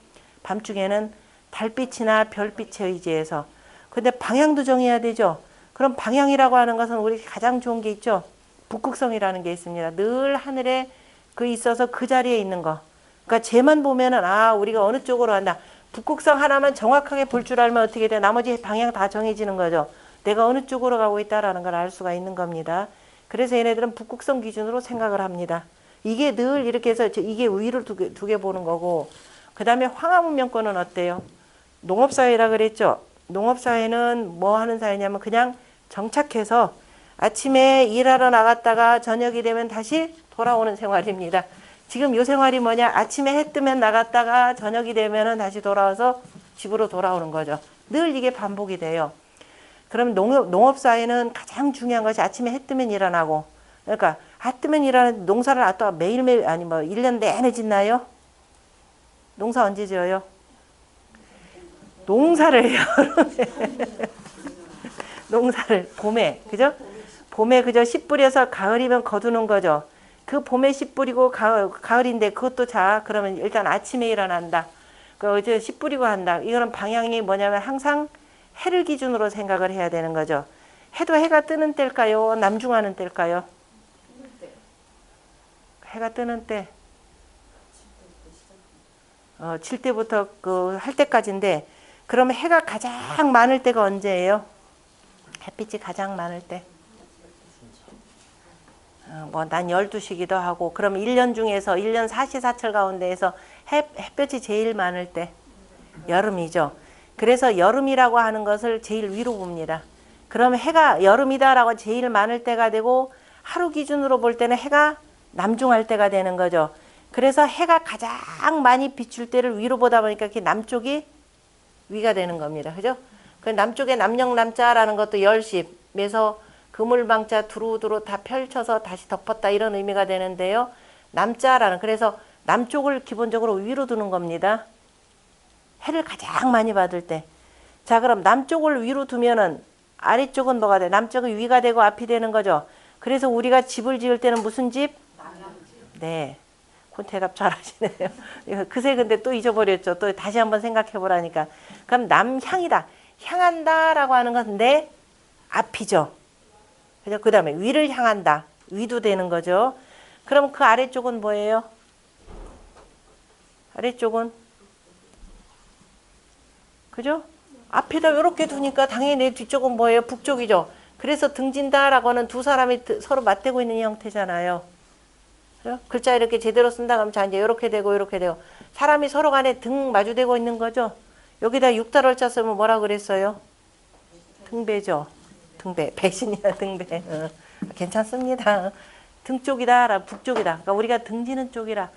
밤중에는 달빛이나 별빛에 의지해서. 근데 방향도 정해야 되죠. 그럼 방향이라고 하는 것은 우리 가장 좋은 게 있죠. 북극성이라는 게 있습니다. 늘 하늘에 그 있어서 그 자리에 있는 거. 그러니까 쟤만 보면은 아 우리가 어느 쪽으로 간다. 북극성 하나만 정확하게 볼 줄 알면 어떻게 돼? 나머지 방향 다 정해지는 거죠. 내가 어느 쪽으로 가고 있다라는 걸 알 수가 있는 겁니다. 그래서 얘네들은 북극성 기준으로 생각을 합니다. 이게 늘 이렇게 해서 이게 위를 두 개 보는 거고 그 다음에 황하문명권은 어때요? 농업사회라 그랬죠. 농업사회는 뭐 하는 사회냐면 그냥 정착해서 아침에 일하러 나갔다가 저녁이 되면 다시 돌아오는 생활입니다. 지금 요 생활이 뭐냐? 아침에 해 뜨면 나갔다가 저녁이 되면은 다시 돌아와서 집으로 돌아오는 거죠. 늘 이게 반복이 돼요. 그럼 농업사회는 가장 중요한 것이 아침에 해 뜨면 일어나고 그러니까 해 뜨면 일어나는 농사를 또 매일매일 아니 뭐 1년 내내 짓나요? 농사 언제 지어요? 농사를 여름에 농사를 봄에 그죠? 봄에 그저 씨 뿌려서 가을이면 거두는 거죠. 그 봄에 씨 뿌리고 가을인데 그것도 자 그러면 일단 아침에 일어난다. 그 이제 씨 뿌리고 한다. 이거는 방향이 뭐냐면 항상 해를 기준으로 생각을 해야 되는 거죠. 해도 해가 뜨는 때일까요? 남중하는 때일까요? 해가 뜨는 때. 7때부터 그 할 때까지인데 그러면 해가 가장 많을 때가 언제예요? 햇빛이 가장 많을 때. 뭐 난 12시기도 하고 그럼 1년 중에서 1년 사시사철 가운데에서 햇볕이 제일 많을 때 여름이죠. 그래서 여름이라고 하는 것을 제일 위로 봅니다. 그러면 해가 여름이다라고 제일 많을 때가 되고 하루 기준으로 볼 때는 해가 남중할 때가 되는 거죠. 그래서 해가 가장 많이 비출 때를 위로 보다 보니까 이렇게 남쪽이 위가 되는 겁니다. 그죠? 그 남쪽에 남영남자라는 것도 10시에서 그물망자 두루두루 다 펼쳐서 다시 덮었다 이런 의미가 되는데요. 남자라는 그래서 남쪽을 기본적으로 위로 두는 겁니다. 해를 가장 많이 받을 때. 자 그럼 남쪽을 위로 두면은 아래쪽은 뭐가 돼? 남쪽이 위가 되고 앞이 되는 거죠. 그래서 우리가 집을 지을 때는 무슨 집? 네. 그 대답 잘 하시네요. 그새 근데 또 잊어버렸죠. 또 다시 한번 생각해 보라니까. 그럼 남향이다. 향한다 라고 하는 건 내 앞이죠. 그 다음에 위를 향한다. 위도 되는 거죠. 그럼 그 아래쪽은 뭐예요? 아래쪽은? 그죠? 앞에다 이렇게 두니까 당연히 내 뒤쪽은 뭐예요? 북쪽이죠. 그래서 등진다라고 하는 두 사람이 서로 맞대고 있는 형태잖아요. 그죠? 글자 이렇게 제대로 쓴다 그러면 자 이제 이렇게 되고 이렇게 되고 사람이 서로 간에 등 마주대고 있는 거죠. 여기다 육달월자 쓰면 뭐라 그랬어요? 등배죠. 등배. 배신이야 등배. 괜찮습니다. 등 쪽이다. 북쪽이다. 그러니까 우리가 등지는 쪽이라.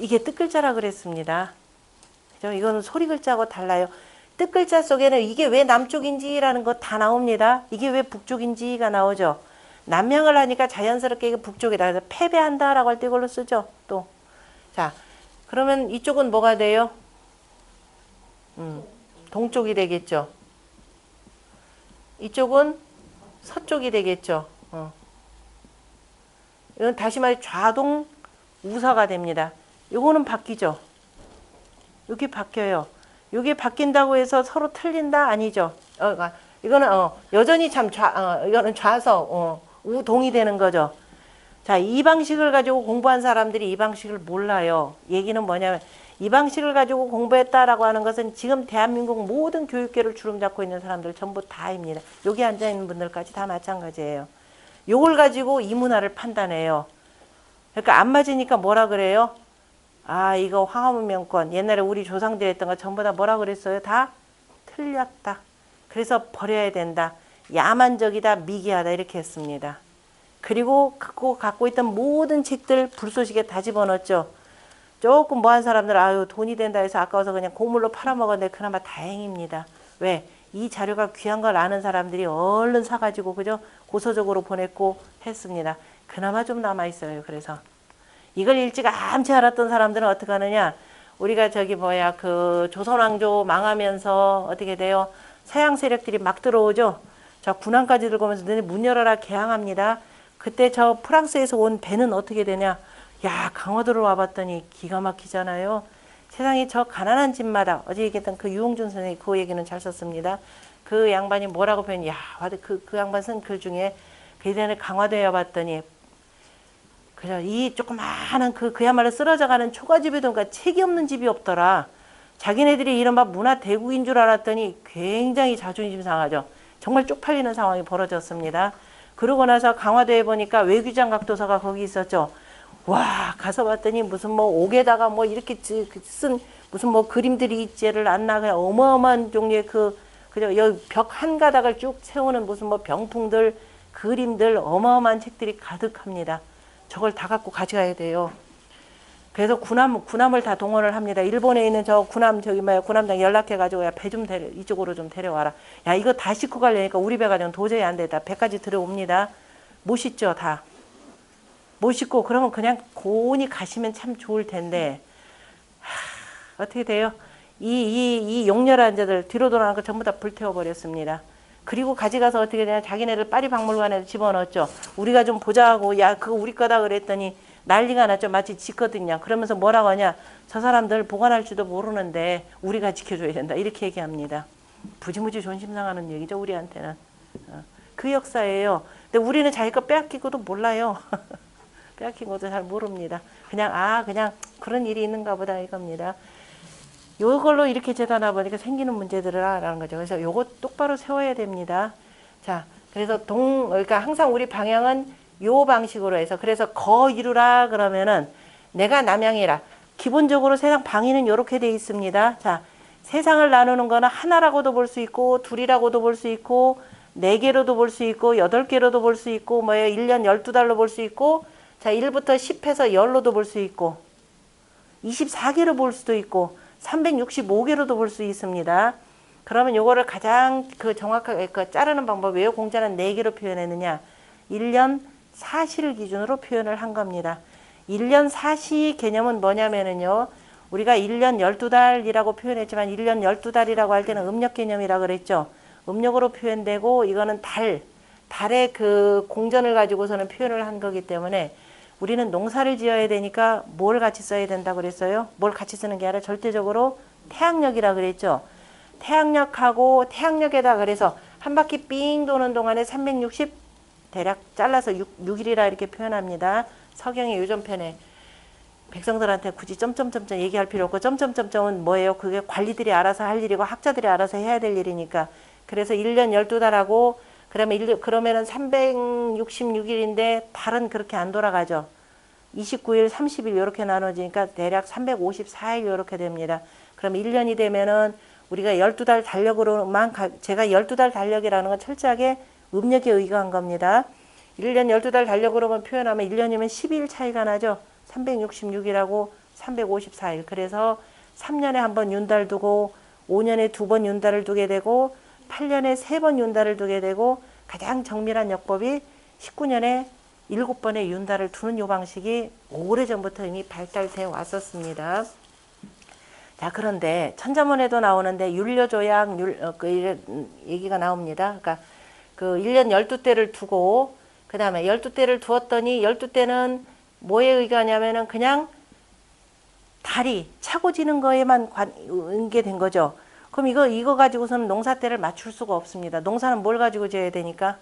이게 뜻글자라 그랬습니다. 그죠? 이거는 소리 글자하고 달라요. 뜻글자 속에는 이게 왜 남쪽인지라는 거 다 나옵니다. 이게 왜 북쪽인지가 나오죠. 남향을 하니까 자연스럽게 이게 북쪽이다. 그래서 패배한다라고 할 때 이걸로 쓰죠. 또. 자, 그러면 이쪽은 뭐가 돼요? 동쪽이 되겠죠. 이쪽은 서쪽이 되겠죠. 이건 다시 말해 좌동 우서가 됩니다. 요거는 바뀌죠. 여기 바뀌어요. 이게 바뀐다고 해서 서로 틀린다? 아니죠. 이거는 여전히 참 이거는 좌서 우동이 되는 거죠. 자, 이 방식을 가지고 공부한 사람들이 이 방식을 몰라요. 얘기는 뭐냐면 이 방식을 가지고 공부했다라고 하는 것은 지금 대한민국 모든 교육계를 주름잡고 있는 사람들 전부 다입니다. 여기 앉아있는 분들까지 다 마찬가지예요. 요걸 가지고 이 문화를 판단해요. 그러니까 안 맞으니까 뭐라 그래요? 아 이거 황하문명권 옛날에 우리 조상들이 했던 거 전부 다 뭐라 그랬어요? 다 틀렸다. 그래서 버려야 된다. 야만적이다. 미개하다. 이렇게 했습니다. 그리고 갖고 있던 모든 책들 불쏘시개 다 집어넣었죠. 조금 뭐한 사람들 아유 돈이 된다 해서 아까워서 그냥 고물로 팔아먹었는데 그나마 다행입니다. 왜? 이 자료가 귀한 걸 아는 사람들이 얼른 사가지고 그죠? 고서적으로 보냈고 했습니다. 그나마 좀 남아있어요. 그래서 이걸 일찌감치 알았던 사람들은 어떻게 하느냐? 우리가 그 조선왕조 망하면서 어떻게 돼요? 서양 세력들이 막 들어오죠. 저 군함까지 들고 오면서 너네 문 열어라 개항합니다. 그때 저 프랑스에서 온 배는 어떻게 되냐? 야 강화도로 와봤더니 기가 막히잖아요. 세상에 저 가난한 집마다 어제 얘기했던 그 유홍준 선생님이 그 얘기는 잘 썼습니다. 그 양반이 뭐라고 표현이 그 양반 쓴 글 중에 그 예전에 강화도에 와봤더니 그죠? 이 조그마한 그야말로 쓰러져가는 초가집에도 그러니까 책이 없는 집이 없더라. 자기네들이 이른바 문화 대국인 줄 알았더니 굉장히 자존심 상하죠. 정말 쪽팔리는 상황이 벌어졌습니다. 그러고 나서 강화도에 보니까 외규장 각도사가 거기 있었죠. 와, 가서 봤더니 무슨 뭐 옥에다가 뭐 이렇게 쓴 무슨 뭐 그림들이 있지를 않나. 그냥 어마어마한 종류의 그죠? 여기 벽 한 가닥을 쭉 세우는 무슨 뭐 병풍들, 그림들, 어마어마한 책들이 가득합니다. 저걸 다 갖고 가져가야 돼요. 그래서 군함을 다 동원을 합니다. 일본에 있는 저 군함, 군함장 연락해가지고, 야, 배 좀 이쪽으로 좀 데려와라. 야, 이거 다 싣고 가려니까 우리 배가 좀 도저히 안 돼. 다 배까지 들어옵니다. 못 싣죠, 다. 못 싣고, 그러면 그냥 고온히 가시면 참 좋을 텐데, 어떻게 돼요? 이 용렬한 자들 뒤로 돌아가는 거 전부 다 불태워버렸습니다. 그리고 가져가서 어떻게 되냐, 자기네를 파리박물관에 집어넣었죠. 우리가 좀 보자 하고, 야, 그거 우리 거다 그랬더니 난리가 났죠. 마치 짓거든요. 그러면서 뭐라고 하냐, 저 사람들 보관할지도 모르는데 우리가 지켜줘야 된다, 이렇게 얘기합니다. 무지무지 존심상하는 얘기죠, 우리한테는. 그 역사예요. 근데 우리는 자기 거 빼앗기고도 몰라요. 빼앗긴 것도 잘 모릅니다. 그냥 그런 일이 있는가 보다 이겁니다. 요걸로 이렇게 재단하다 보니까 생기는 문제들을 알아라는 거죠. 그래서 요거 똑바로 세워야 됩니다. 자, 그래서 그러니까 항상 우리 방향은 요 방식으로 해서, 그래서 거 이루라 그러면은 내가 남양이라. 기본적으로 세상 방위는 요렇게 돼 있습니다. 자, 세상을 나누는 거는 하나라고도 볼 수 있고, 둘이라고도 볼 수 있고, 4개로도 볼 수 있고, 8개로도 볼 수 있고, 1년 12달로 볼 수 있고, 자, 1부터 10해서 10로도 볼 수 있고, 24개로 볼 수도 있고, 365개로도 볼 수 있습니다. 그러면 요거를 가장 정확하게 자르는 방법이에요. 공자는 4개로 표현했느냐. 1년 사시를 기준으로 표현을 한 겁니다. 1년 사시 개념은 뭐냐면은요, 우리가 1년 12달이라고 표현했지만 1년 12달이라고 할 때는 음력 개념이라고 그랬죠. 음력으로 표현되고, 이거는 달의 공전을 가지고서는 표현을 한 거기 때문에 우리는 농사를 지어야 되니까 뭘 같이 써야 된다고 그랬어요? 뭘 같이 쓰는 게 아니라 절대적으로 태양력이라 그랬죠. 태양력하고 태양력에다 그래서 한 바퀴 삥 도는 동안에 360 대략 잘라서 6일이라 이렇게 표현합니다. 서경의 요전편에 백성들한테 굳이 점점점점 얘기할 필요 없고, 점점점점은 뭐예요? 그게 관리들이 알아서 할 일이고 학자들이 알아서 해야 될 일이니까. 그래서 1년 12달하고 그러면은 366일인데 달은 그렇게 안 돌아가죠. 29일, 30일 이렇게 나눠지니까 대략 354일 이렇게 됩니다. 그럼 1년이 되면은 우리가 12달 달력으로만 제가 12달 달력이라는 건 철저하게 음력에 의거한 겁니다. 1년 12달 달력으로만 표현하면 1년이면 12일 차이가 나죠. 366일하고 354일. 그래서 3년에 한 번 윤달 두고 5년에 2번 윤달을 두게 되고 8년에 3번 윤달을 두게 되고, 가장 정밀한 역법이 19년에 7번의 윤달을 두는 요 방식이 오래전부터 이미 발달되어 왔었습니다. 자, 그런데 천자문에도 나오는데 율려조약 얘기가 나옵니다. 그러니까 1년 12대를 두고, 그 다음에 12대를 두었더니 12대는 뭐에 의거하냐면은 그냥 달이 차고 지는 거에만 관계된 거죠. 그럼 이거 가지고서는 농사 때를 맞출 수가 없습니다. 농사는 뭘 가지고 져야 되니까?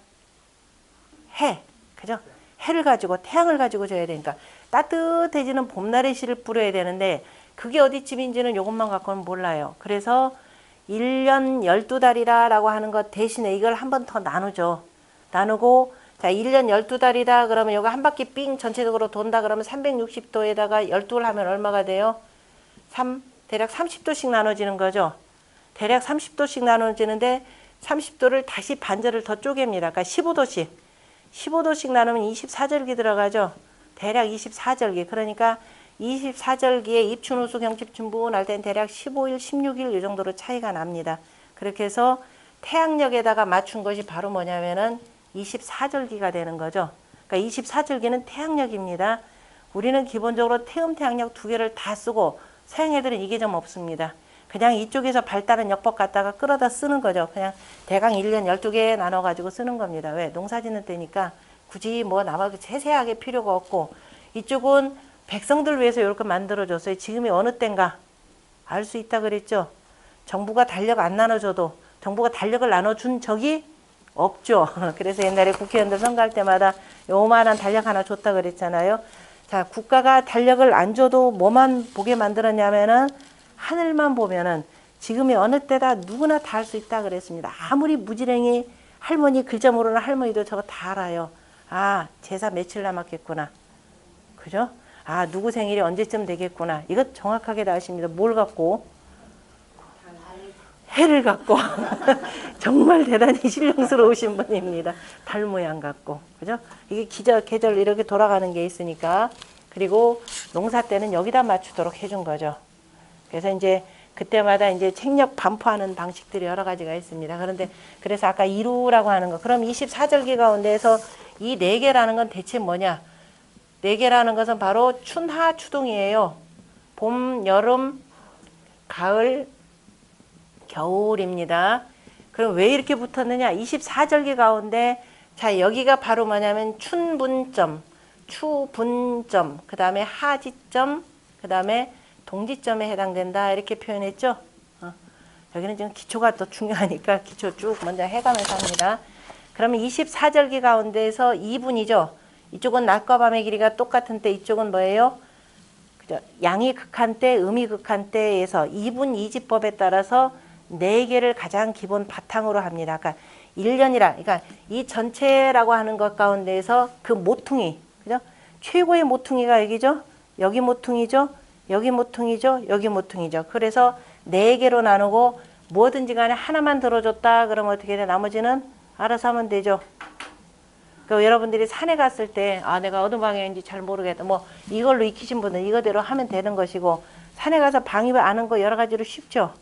해. 그죠? 해를 가지고, 태양을 가지고 져야 되니까. 따뜻해지는 봄날의 씨를 뿌려야 되는데, 그게 어디쯤인지는 이것만 갖고는 몰라요. 그래서 1년 12달이라 라고 하는 것 대신에 이걸 한 번 더 나누죠. 나누고, 자, 1년 12달이다 그러면 이거 한 바퀴 삥 전체적으로 돈다 그러면 360도에다가 12를 하면 얼마가 돼요? 대략 30도씩 나눠지는 거죠. 대략 30도씩 나눠지는데 30도를 다시 반절을 더 쪼갭니다. 그러니까 15도씩 나누면 24절기 들어가죠. 대략 24절기. 그러니까 24절기에 입춘, 우수, 경칩, 중부 날 땐 대략 15일, 16일 이 정도로 차이가 납니다. 그렇게 해서 태양력에다가 맞춘 것이 바로 뭐냐면은 24절기가 되는 거죠. 그러니까 24절기는 태양력입니다. 우리는 기본적으로 태음, 태양력 두 개를 다 쓰고, 서양 애들은 이게 좀 없습니다. 그냥 이쪽에서 발달한 역법 갖다가 끌어다 쓰는 거죠. 그냥 대강 1년 12개 나눠가지고 쓰는 겁니다. 왜? 농사 짓는 때니까 굳이 뭐 남아도 세세하게 필요가 없고, 이쪽은 백성들 위해서 이렇게 만들어줬어요. 지금이 어느 때인가 알 수 있다 그랬죠. 정부가 달력 안 나눠줘도, 정부가 달력을 나눠준 적이 없죠. 그래서 옛날에 국회의원들 선거할 때마다 요만한 달력 하나 줬다 그랬잖아요. 자, 국가가 달력을 안 줘도 뭐만 보게 만들었냐면은 하늘만 보면은 지금이 어느 때다 누구나 다 할 수 있다 그랬습니다. 아무리 무지랭이 할머니 글자 모르는 할머니도 저거 다 알아요. 아, 제사 며칠 남았겠구나. 그죠? 아, 누구 생일이 언제쯤 되겠구나. 이거 정확하게 다 아십니다. 뭘 갖고? 해를 갖고. 정말 대단히 신령스러우신 분입니다. 달 모양 갖고. 그죠? 이게 계절 이렇게 돌아가는 게 있으니까. 그리고 농사 때는 여기다 맞추도록 해준 거죠. 그래서 이제 그때마다 이제 책력 반포하는 방식들이 여러 가지가 있습니다. 그런데 그래서 아까 이루라고 하는 거. 그럼 24절기 가운데에서 이 네 개라는 건 대체 뭐냐? 네 개라는 것은 바로 춘하 추동이에요. 봄, 여름, 가을, 겨울입니다. 그럼 왜 이렇게 붙었느냐? 24절기 가운데 자, 여기가 바로 뭐냐면 춘분점, 추분점, 그 다음에 하지점, 그 다음에 동지점에 해당된다 이렇게 표현했죠. 여기는 지금 기초가 또 중요하니까 기초 쭉 먼저 해가면서 합니다. 그러면 24절기 가운데에서 2분이죠. 이쪽은 낮과 밤의 길이가 똑같은 때 이쪽은 뭐예요? 그죠? 양이 극한 때, 음이 극한 때에서 2분 2지법에 따라서 4개를 가장 기본 바탕으로 합니다. 그러니까 1년이라, 그러니까 이 전체라고 하는 것 가운데에서 그 모퉁이, 그죠? 최고의 모퉁이가 여기죠? 여기 모퉁이죠? 여기 모퉁이죠? 여기 모퉁이죠. 그래서 4개로 나누고 뭐든지 간에 하나만 들어줬다 그러면 어떻게 돼? 나머지는 알아서 하면 되죠. 그 여러분들이 산에 갔을 때 아 내가 어느 방향인지 잘 모르겠다. 뭐 이걸로 익히신 분은 이거대로 하면 되는 것이고 산에 가서 방입을 아는 거 여러 가지로 쉽죠.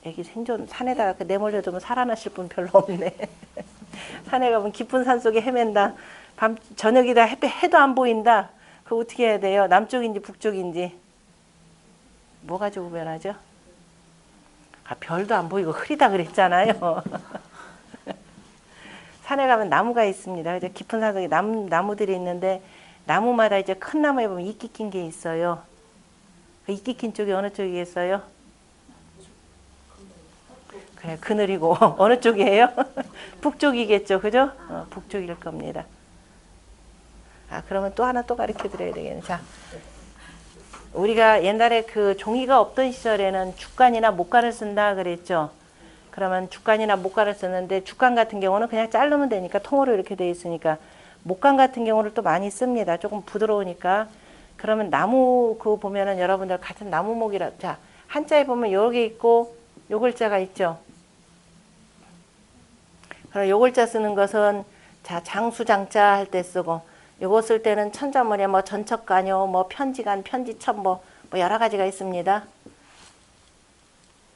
애기 생존 산에다가 내몰려두면 살아나실 분 별로 없네. 산에 가면 깊은 산 속에 헤맨다. 밤 저녁이다 해도 안 보인다. 그거 어떻게 해야 돼요? 남쪽인지 북쪽인지 뭐 가지고 구별하죠? 아 별도 안 보이고 흐리다 그랬잖아요. 산에 가면 나무가 있습니다. 이제 깊은 산 속에 나무들이 있는데 나무마다 이제 큰 나무에 보면 이끼 낀 게 있어요. 그 이끼 낀 쪽이 어느 쪽이겠어요? 그래 그늘이고 어느 쪽이에요? 북쪽이겠죠, 그죠? 북쪽일 겁니다. 아 그러면 또 하나 또 가르쳐 드려야 되겠네. 자, 우리가 옛날에 그 종이가 없던 시절에는 죽간이나 목간을 쓴다 그랬죠. 그러면 죽간이나 목간을 쓰는데 죽간 같은 경우는 그냥 자르면 되니까 통으로 이렇게 돼 있으니까 목간 같은 경우를 또 많이 씁니다. 조금 부드러우니까. 그러면 나무 그거 보면은 여러분들 같은 나무목이라 자 한자에 보면 여기 있고 요 글자가 있죠. 그럼 요 글자 쓰는 것은 자 장수장자 할 때 쓰고 요거 쓸 때는 천자문에 뭐 전척간요 뭐 편지간 편지첩 뭐 여러 가지가 있습니다.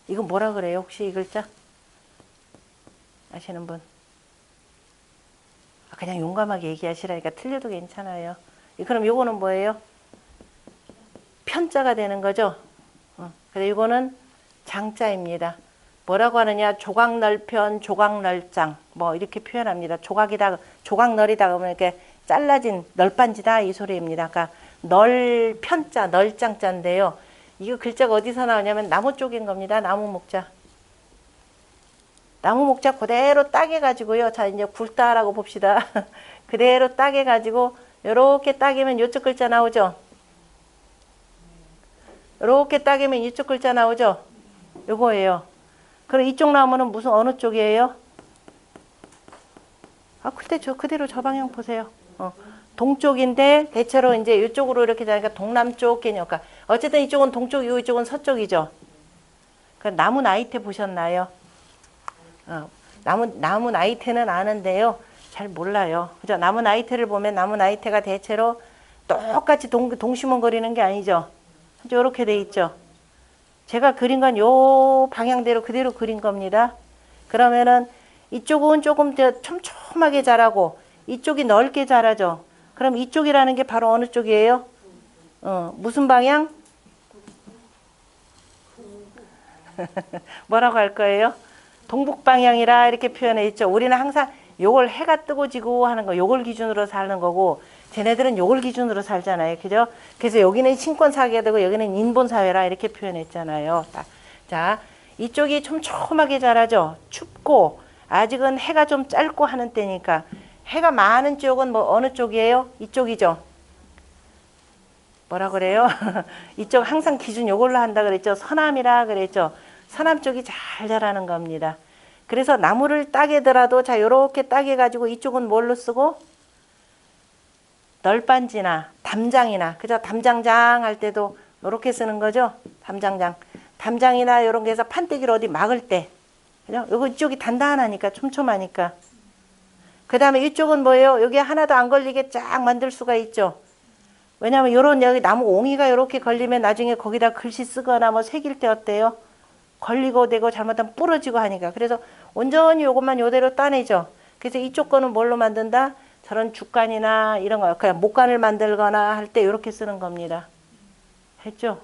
이거 뭐라 그래요? 혹시 이 글자? 아시는 분? 그냥 용감하게 얘기하시라니까 틀려도 괜찮아요. 그럼 요거는 뭐예요? 편자가 되는 거죠. 그래서 이거는 장자입니다. 뭐라고 하느냐? 조각널편, 조각널장 뭐 이렇게 표현합니다. 조각이다, 조각널이다 그러면 이렇게 잘라진 널빤지다 이 소리입니다. 그러니까 널편자, 널장자인데요. 이거 글자가 어디서 나오냐면 나무 쪽인 겁니다. 나무 목자. 나무 목자 그대로 따개가지고요. 자, 이제 굵다라고 봅시다. 그대로 따개가지고, 요렇게 따개면 이쪽 글자 나오죠? 요렇게 따개면 이쪽 글자 나오죠? 요거예요. 그럼 이쪽 나오면은 무슨, 어느 쪽이에요? 아, 근데 그대로 저 방향 보세요. 동쪽인데, 대체로 이제 이쪽으로 이렇게 자니까 동남쪽 개념. 그러니까 어쨌든 이쪽은 동쪽이고 이쪽은 서쪽이죠. 그 나무 나이테 보셨나요? 나무 나이테는 아는데요. 잘 몰라요. 그죠? 나무 나이테를 보면 나무 나이테가 대체로 똑같이 동시mon거리는 게 아니죠. 이렇게 돼 있죠. 제가 그린 건 요 방향대로 그대로 그린 겁니다. 그러면은 이쪽은 조금 더 촘촘하게 자라고 이쪽이 넓게 자라죠. 그럼 이쪽이라는 게 바로 어느 쪽이에요? 무슨 방향? 뭐라고 할 거예요? 동북 방향이라 이렇게 표현해 있죠. 우리는 항상 요걸 해가 뜨고 지고 하는 거, 요걸 기준으로 사는 거고, 쟤네들은 요걸 기준으로 살잖아요. 그죠? 그래서 여기는 신권 사회가 되고 여기는 인본 사회라 이렇게 표현했잖아요. 자, 이쪽이 촘촘하게 자라죠. 춥고 아직은 해가 좀 짧고 하는 때니까 해가 많은 쪽은 뭐 어느 쪽이에요? 이쪽이죠. 뭐라 그래요? 이쪽 항상 기준 요걸로 한다 그랬죠. 서남이라 그랬죠. 서남 쪽이 잘 자라는 겁니다. 그래서 나무를 따개더라도 자 요렇게 따개 가지고 이쪽은 뭘로 쓰고 널빤지나 담장이나 그죠? 담장장 할 때도 요렇게 쓰는 거죠. 담장장. 담장이나 요런 게 해서 판때기를 어디 막을 때 그죠? 요거 이쪽이 단단하니까 촘촘하니까. 그 다음에 이쪽은 뭐예요? 여기 하나도 안 걸리게 쫙 만들 수가 있죠. 왜냐면 요런 여기 나무 옹이가 요렇게 걸리면 나중에 거기다 글씨 쓰거나 뭐 새길 때 어때요? 걸리고 되고 잘못하면 부러지고 하니까. 그래서 온전히 요것만 요대로 따내죠. 그래서 이쪽 거는 뭘로 만든다? 저런 죽간이나 이런 거 그냥 목간을 만들거나 할 때 요렇게 쓰는 겁니다. 했죠?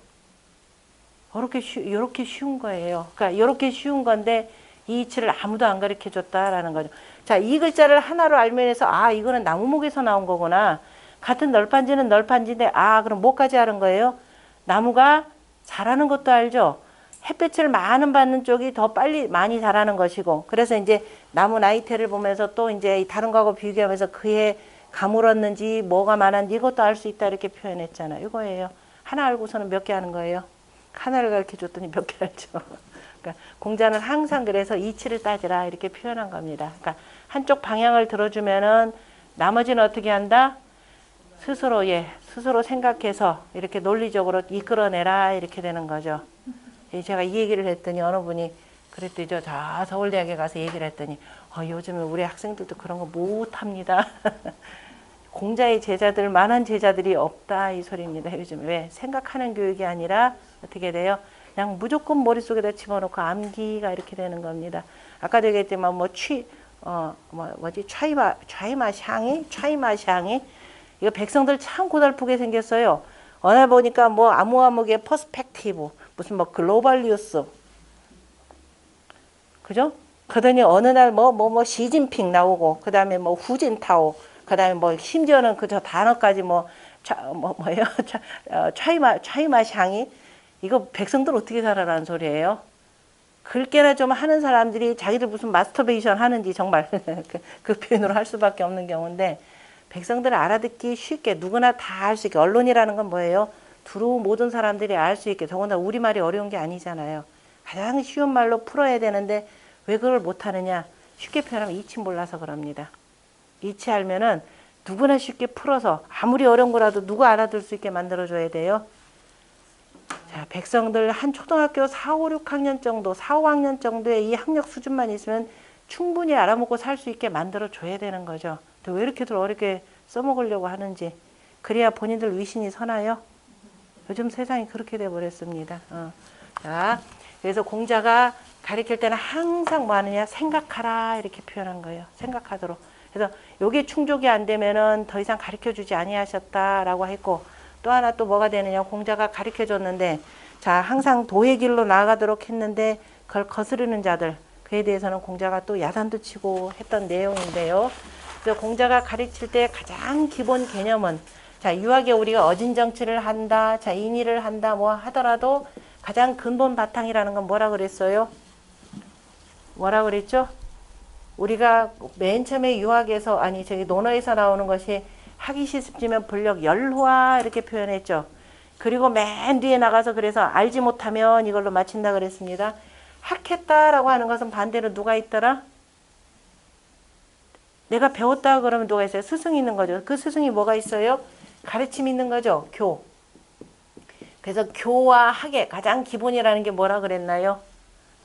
요렇게 쉬운 거예요. 그러니까 요렇게 쉬운 건데 이 이치를 아무도 안 가르쳐 줬다라는 거죠. 자, 이 글자를 하나로 알면 해서 아, 이거는 나무목에서 나온 거구나. 같은 널판지는 널판지인데 아, 그럼 뭐까지 하는 거예요? 나무가 자라는 것도 알죠? 햇빛을 많은 받는 쪽이 더 빨리 많이 자라는 것이고 그래서 이제 나무 나이테를 보면서 또 이제 다른 거하고 비교하면서 그해 가물었는지 뭐가 많았는지 이것도 알 수 있다 이렇게 표현했잖아요. 이거예요. 하나 알고서는 몇 개 하는 거예요? 하나를 가르쳐 줬더니 몇 개 알죠. 그러니까 공자는 항상 그래서 이치를 따지라 이렇게 표현한 겁니다. 그러니까 한쪽 방향을 들어주면은 나머지는 어떻게 한다? 스스로 생각해서 이렇게 논리적으로 이끌어내라 이렇게 되는 거죠. 제가 이 얘기를 했더니 어느 분이 그랬더니 저 서울대학에 가서 얘기를 했더니 요즘에 우리 학생들도 그런 거 못합니다. 공자의 제자들 만한 제자들이 없다 이 소리입니다. 요즘 왜 생각하는 교육이 아니라 어떻게 돼요? 그냥 무조건 머릿속에다 집어넣고 암기가 이렇게 되는 겁니다. 아까도 얘기했지만 차이마샹이 이거 백성들 참 고달프게 생겼어요. 어느 날 보니까 뭐 아무아무게 퍼스펙티브 무슨 뭐 글로벌 뉴스 그죠? 그러더니 어느 날 시진핑 나오고 그다음에 뭐 후진타오 그다음에 뭐 심지어는 그 저 단어까지 차이마샹이 이거 백성들 어떻게 살아라는 소리예요? 글게나 좀 하는 사람들이 자기들 무슨 마스터베이션 하는지 정말 그 표현으로 할 수밖에 없는 경우인데 백성들을 알아듣기 쉽게 누구나 다 할 수 있게 언론이라는 건 뭐예요? 두루 모든 사람들이 알 수 있게 더군다나 우리말이 어려운 게 아니잖아요. 가장 쉬운 말로 풀어야 되는데 왜 그걸 못하느냐? 쉽게 표현하면 이치 몰라서 그럽니다. 이치 알면은 누구나 쉽게 풀어서 아무리 어려운 거라도 누가 알아들 수 있게 만들어줘야 돼요. 자, 백성들 한 초등학교 4, 5, 6학년 정도, 4, 5학년 정도의 이 학력 수준만 있으면 충분히 알아먹고 살 수 있게 만들어줘야 되는 거죠. 왜 이렇게들 어렵게 써먹으려고 하는지. 그래야 본인들 위신이 서나요? 요즘 세상이 그렇게 돼버렸습니다. 자, 그래서 공자가 가르칠 때는 항상 뭐 하느냐? 생각하라 이렇게 표현한 거예요. 생각하도록. 그래서 요게 충족이 안 되면은 더 이상 가르쳐주지 아니하셨다라고 했고 또 하나 또 뭐가 되느냐? 공자가 가르쳐줬는데 자, 항상 도의 길로 나아가도록 했는데 그걸 거스르는 자들 그에 대해서는 공자가 또 야단도 치고 했던 내용인데요. 그래서 공자가 가르칠 때 가장 기본 개념은 자, 유학에 우리가 어진정치를 한다, 자, 인의를 한다, 뭐 하더라도 가장 근본 바탕이라는 건 뭐라 그랬어요? 뭐라 그랬죠? 우리가 맨 처음에 유학에서, 논어에서 나오는 것이 하기 시습지면 불력 열화 이렇게 표현했죠. 그리고 맨 뒤에 나가서 그래서 알지 못하면 이걸로 마친다 그랬습니다. 학했다라고 하는 것은 반대로 누가 있더라? 내가 배웠다 그러면 누가 있어요? 스승이 있는 거죠. 그 스승이 뭐가 있어요? 가르침이 있는 거죠. 교. 그래서 교와 학의 가장 기본이라는 게 뭐라 그랬나요?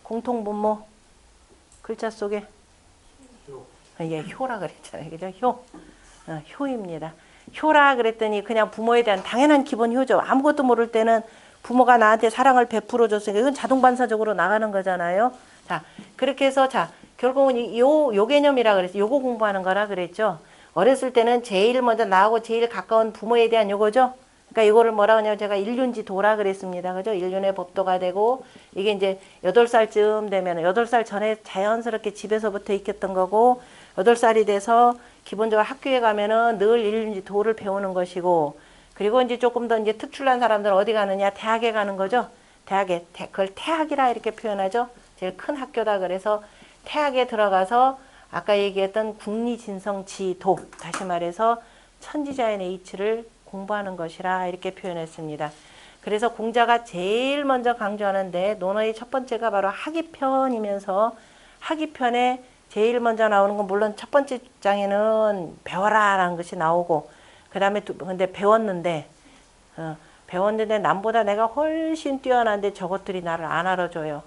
공통분모 글자 속에 예, 효라 그랬잖아요. 그죠? 효입니다. 효라 그랬더니 그냥 부모에 대한 당연한 기본 효죠. 아무것도 모를 때는 부모가 나한테 사랑을 베풀어 줬으니까 이건 자동 반사적으로 나가는 거잖아요. 자, 그렇게 해서 자, 결국은 요 개념이라 그랬죠. 요거 공부하는 거라 그랬죠. 어렸을 때는 제일 먼저 나하고 제일 가까운 부모에 대한 요거죠. 그러니까 이거를 뭐라 하냐면 제가 일륜지도라 그랬습니다. 그죠? 일륜의 법도가 되고 이게 이제 8살쯤 되면 8살 전에 자연스럽게 집에서부터 익혔던 거고 8살이 돼서 기본적으로 학교에 가면은 늘 일륜지도를 배우는 것이고 그리고 이제 조금 더 이제 특출난 사람들은 어디 가느냐? 대학에 가는 거죠. 그걸 태학이라 이렇게 표현하죠. 제일 큰 학교다 그래서 태학에 들어가서 아까 얘기했던 국리진성지도 다시 말해서 천지자연의 이치를 공부하는 것이라 이렇게 표현했습니다. 그래서 공자가 제일 먼저 강조하는데 논어의 첫 번째가 바로 하기편이면서 하기편에 제일 먼저 나오는 건 물론 첫 번째 장에는 배워라라는 것이 나오고 그 다음에 근데 배웠는데 남보다 내가 훨씬 뛰어난데 저것들이 나를 안 알아줘요.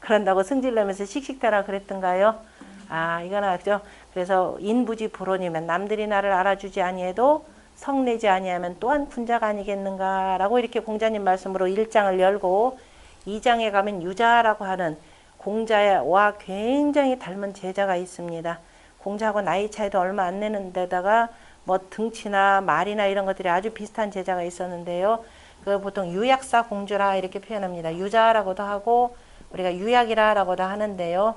그런다고 승질내면서 씩씩대라 그랬던가요? 아, 이건 알죠? 그래서 인부지 불원이면 남들이 나를 알아주지 아니해도 성내지 아니하면 또한 군자가 아니겠는가라고 이렇게 공자님 말씀으로 1장을 열고 2장에 가면 유자라고 하는 공자와 굉장히 닮은 제자가 있습니다. 공자하고 나이 차이도 얼마 안 내는 데다가 뭐 등치나 말이나 이런 것들이 아주 비슷한 제자가 있었는데요. 그 보통 유약사 공주라 이렇게 표현합니다. 유자라고도 하고 우리가 유약이라고도 하는데요.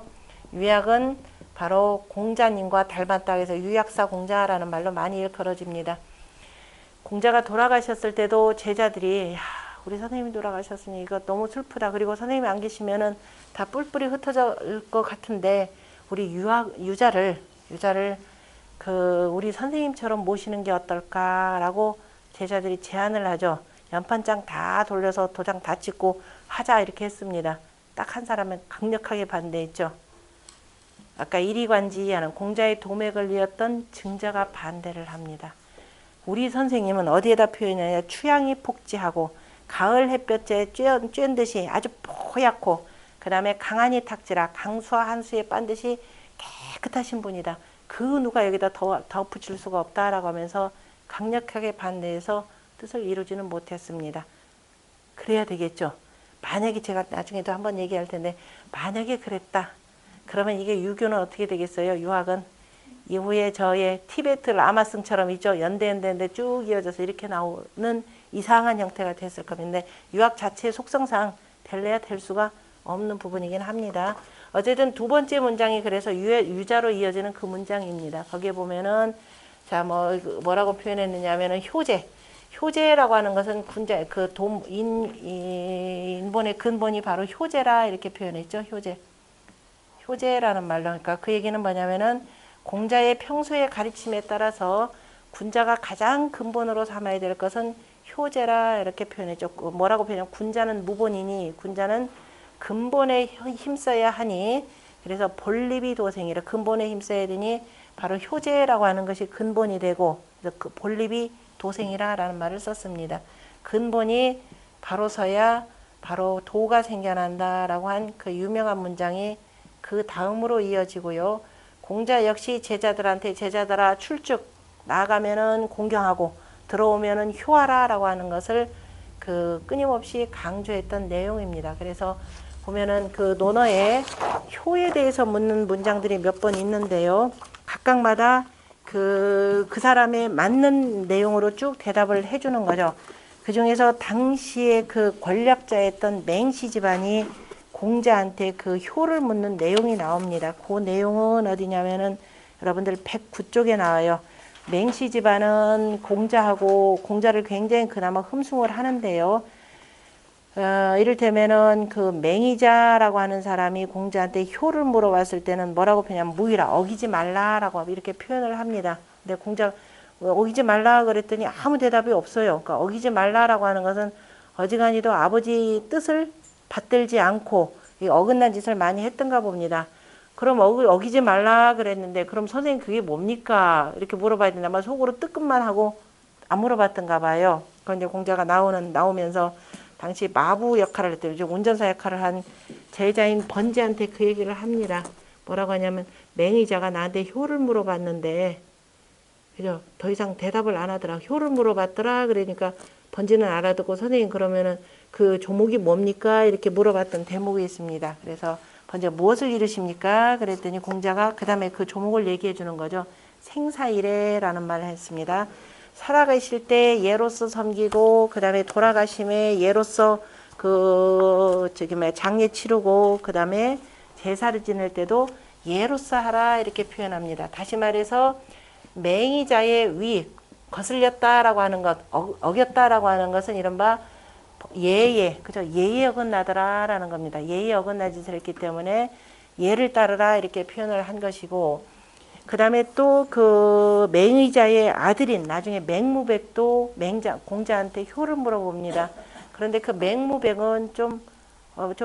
유약은 바로 공자님과 닮았다 해서 유약사 공자라는 말로 많이 일컬어집니다. 공자가 돌아가셨을 때도 제자들이 야, 우리 선생님이 돌아가셨으니 이거 너무 슬프다. 그리고 선생님이 안 계시면은 다 뿔뿔이 흩어질 것 같은데 우리 유자를 그 우리 선생님처럼 모시는 게 어떨까라고 제자들이 제안을 하죠. 연판장 다 돌려서 도장 다 찍고 하자 이렇게 했습니다. 딱 한 사람은 강력하게 반대했죠. 아까 이리관지하는 공자의 도맥을 이었던 증자가 반대를 합니다. 우리 선생님은 어디에다 표현하냐 취향이 폭지하고 가을 햇볕에 쬐은 듯이 아주 뽀얗고 그 다음에 강하니 탁지라 강수와 한수에 빤 듯이 깨끗하신 분이다. 그 누가 여기다 덧붙일 수가 없다라고 하면서 강력하게 반대해서 뜻을 이루지는 못했습니다. 그래야 되겠죠. 만약에 제가 나중에도 한번 얘기할 텐데 만약에 그랬다. 그러면 이게 유교는 어떻게 되겠어요? 유학은 이후에 저의 티베트 라마승처럼 있죠. 연대 쭉 이어져서 이렇게 나오는 이상한 형태가 됐을 겁니다. 유학 자체의 속성상 될래야 될 수가 없는 부분이긴 합니다. 어쨌든 두 번째 문장이 그래서 유자로 이어지는 그 문장입니다. 거기에 보면은 자 뭐라고 표현했느냐 하면은 효제라고 하는 것은 군자 그 인본의 근본이 바로 효제라 이렇게 표현했죠. 효제라는 말로 그러니까 그 얘기는 뭐냐면은 공자의 평소의 가르침에 따라서 군자가 가장 근본으로 삼아야 될 것은 효제라 이렇게 표현했죠. 뭐라고 표현하면 군자는 무본이니 군자는 근본에 힘써야 하니 그래서 본립이 도생이라 근본에 힘써야 되니 바로 효제라고 하는 것이 근본이 되고 그 본립이 도생이라라는 말을 썼습니다. 근본이 바로 서야 바로 도가 생겨난다라고 한 그 유명한 문장이 그 다음으로 이어지고요. 공자 역시 제자들아 출죽 나가면은 공경하고 들어오면은 효하라라고 하는 것을 그 끊임없이 강조했던 내용입니다. 그래서 보면은 그 논어에 효에 대해서 묻는 문장들이 몇 번 있는데요. 각각마다 그 사람에 맞는 내용으로 쭉 대답을 해주는 거죠. 그 중에서 당시에 그 권력자였던 맹시 집안이 공자한테 그 효를 묻는 내용이 나옵니다. 그 내용은 어디냐면은 여러분들 109쪽에 나와요. 맹시 집안은 공자를 굉장히 그나마 흠숭을 하는데요. 이를테면은 그 맹의자라고 하는 사람이 공자한테 효를 물어봤을 때는 뭐라고 표현하면 무의라 어기지 말라라고 이렇게 표현을 합니다. 근데 공자 어기지 말라 그랬더니 아무 대답이 없어요. 그러니까 어기지 말라라고 하는 것은 어지간히도 아버지 뜻을 받들지 않고 어긋난 짓을 많이 했던가 봅니다. 그럼 어기지 말라 그랬는데 그럼 선생님 그게 뭡니까? 이렇게 물어봐야 되나 봐. 속으로 뜨끔만 하고 안 물어봤던가 봐요. 그런데 공자가 나오면서 당시 마부 역할을 했더니 운전사 역할을 한 제자인 번지한테 그 얘기를 합니다. 뭐라고 하냐면 맹의자가 나한테 효를 물어봤는데 그죠? 더 이상 대답을 안 하더라. 효를 물어봤더라. 그러니까 번지는 알아듣고 선생님 그러면은 그 조목이 뭡니까? 이렇게 물어봤던 대목이 있습니다. 그래서 번지가 무엇을 이루십니까? 그랬더니 공자가 그 다음에 그 조목을 얘기해 주는 거죠. 생사이래라는 말을 했습니다. 살아가실 때 예로서 섬기고 그 다음에 돌아가심에 예로서 장례 치르고 그 다음에 제사를 지낼 때도 예로서 하라 이렇게 표현합니다. 다시 말해서 맹의자의 위 거슬렸다라고 하는 것 어겼다라고 하는 것은 이른바 예에 그죠 예에 어긋나더라라는 겁니다. 예에 어긋난 짓을 했기 때문에 예를 따르라 이렇게 표현을 한 것이고 그 다음에 또 그 맹의자의 아들인 나중에 맹무백도 공자한테 효를 물어봅니다. 그런데 그 맹무백은 좀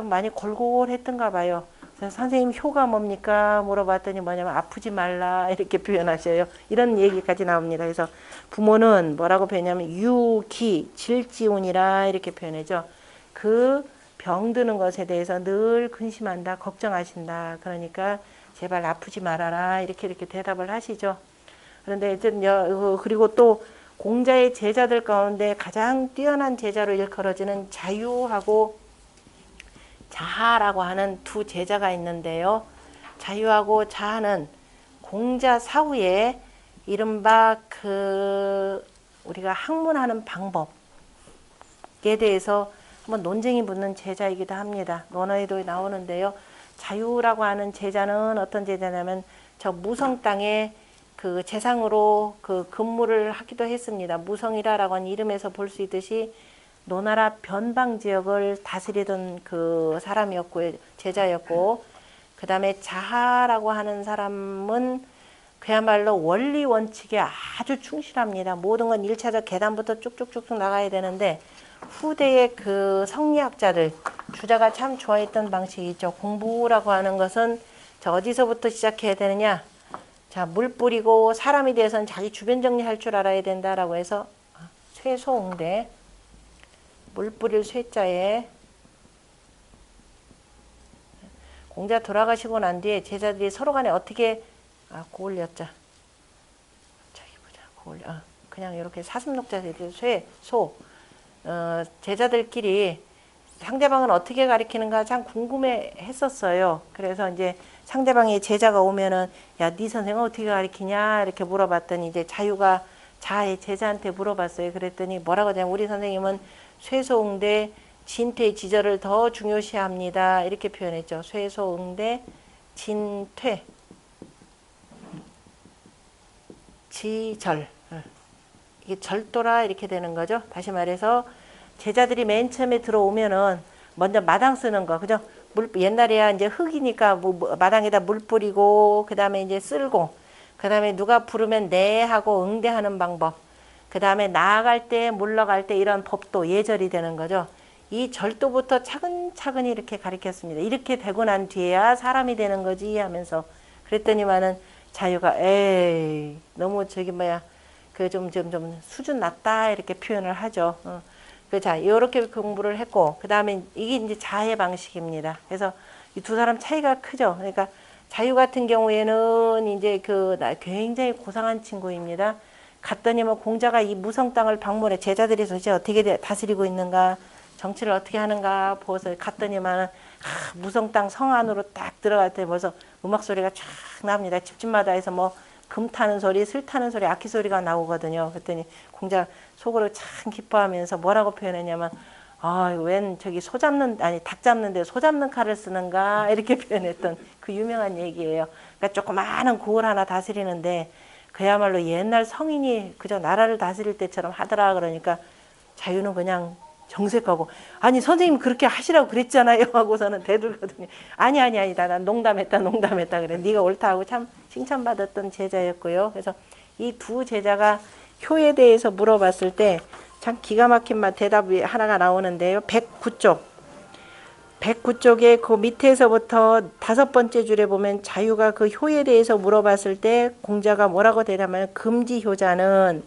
많이 골골했던가 봐요. 그래서 선생님 효가 뭡니까? 물어봤더니 뭐냐면 아프지 말라 이렇게 표현하셔요. 이런 얘기까지 나옵니다. 그래서 부모는 뭐라고 표현하냐면 유기 질지운이라 이렇게 표현하죠. 그 병드는 것에 대해서 늘 근심한다, 걱정하신다. 그러니까 제발 아프지 말아라 이렇게 대답을 하시죠. 그런데 그리고 또 공자의 제자들 가운데 가장 뛰어난 제자로 일컬어지는 자유하고 자하라고 하는 두 제자가 있는데요. 자유하고 자하는 공자 사후에 이른바 우리가 학문하는 방법에 대해서 한번 논쟁이 붙는 제자이기도 합니다. 논어에도 나오는데요. 자유라고 하는 제자는 어떤 제자냐면 저 무성 땅에 그 재상으로 그 근무를 하기도 했습니다. 무성이라라고 하는 이름에서 볼 수 있듯이 노나라 변방 지역을 다스리던 그 사람이었고 제자였고, 그 다음에 자하라고 하는 사람은 그야말로 원리 원칙에 아주 충실합니다. 모든 건 1차적 계단부터 쭉쭉쭉 나가야 되는데 후대의 그 성리학자들 주자가 참 좋아했던 방식이 있죠. 공부라고 하는 것은 자 어디서부터 시작해야 되느냐. 자, 물 뿌리고 사람이 대해서는 자기 주변 정리할 줄 알아야 된다라고 해서 쇠소응대 물 뿌릴 쇠자에 공자 돌아가시고 난 뒤에 제자들이 서로 간에 어떻게 고을렸자 저기 보자 고을려 그냥 이렇게 사슴녹자들이 쇠소 제자들끼리 상대방은 어떻게 가리키는가 참 궁금해 했었어요. 그래서 이제 상대방의 제자가 오면은 야, 네 선생은 어떻게 가리키냐 이렇게 물어봤더니 이제 자유가 자의 제자한테 물어봤어요. 그랬더니 뭐라고 하냐면 우리 선생님은 쇠소응대 진퇴 지절을 더 중요시합니다. 이렇게 표현했죠. 쇠소응대 진퇴 지절 이게 절도라 이렇게 되는 거죠. 다시 말해서 제자들이 맨 처음에 들어오면은 먼저 마당 쓰는 거 그죠? 옛날에야 이제 흙이니까 마당에다 물 뿌리고 그 다음에 이제 쓸고 그 다음에 누가 부르면 네 하고 응대하는 방법 그 다음에 나아갈 때 물러갈 때 이런 법도 예절이 되는 거죠. 이 절도부터 차근차근히 이렇게 가르쳤습니다. 이렇게 되고 난 뒤에야 사람이 되는 거지 하면서 그랬더니만은 자유가 에이 너무 그 좀 수준 낮다 이렇게 표현을 하죠. 자, 이렇게 공부를 했고, 그 다음에 이게 이제 자해 방식입니다. 그래서 이 두 사람 차이가 크죠. 그러니까 자유 같은 경우에는 이제 굉장히 고상한 친구입니다. 갔더니 뭐 공자가 이 무성 땅을 방문해 제자들이 도대체 어떻게 다스리고 있는가, 정치를 어떻게 하는가 보고서 갔더니만 무성 땅 성 안으로 딱 들어갈 때 벌써 음악 소리가 쫙 납니다. 집집마다 해서 뭐 금 타는 소리, 슬 타는 소리, 악기 소리가 나오거든요. 그랬더니 공자 속으로 참 기뻐하면서 뭐라고 표현했냐면 웬 저기 닭 잡는데 소 잡는 칼을 쓰는가 이렇게 표현했던 그 유명한 얘기예요. 그러니까 조그마한 고을 하나 다스리는데 그야말로 옛날 성인이 그저 나라를 다스릴 때처럼 하더라. 그러니까 자유는 그냥 정색하고 아니 선생님 그렇게 하시라고 그랬잖아요 하고서는 대들거든요. 아니 난 농담했다 그래. 네가 옳다 하고 참 칭찬받았던 제자였고요. 그래서 이 두 제자가 효에 대해서 물어봤을 때 참 기가 막힌 대답이 하나가 나오는데요. 109쪽에 그 밑에서부터 5번째 줄에 보면 자유가 그 효에 대해서 물어봤을 때 공자가 뭐라고 대답하면 금지효자는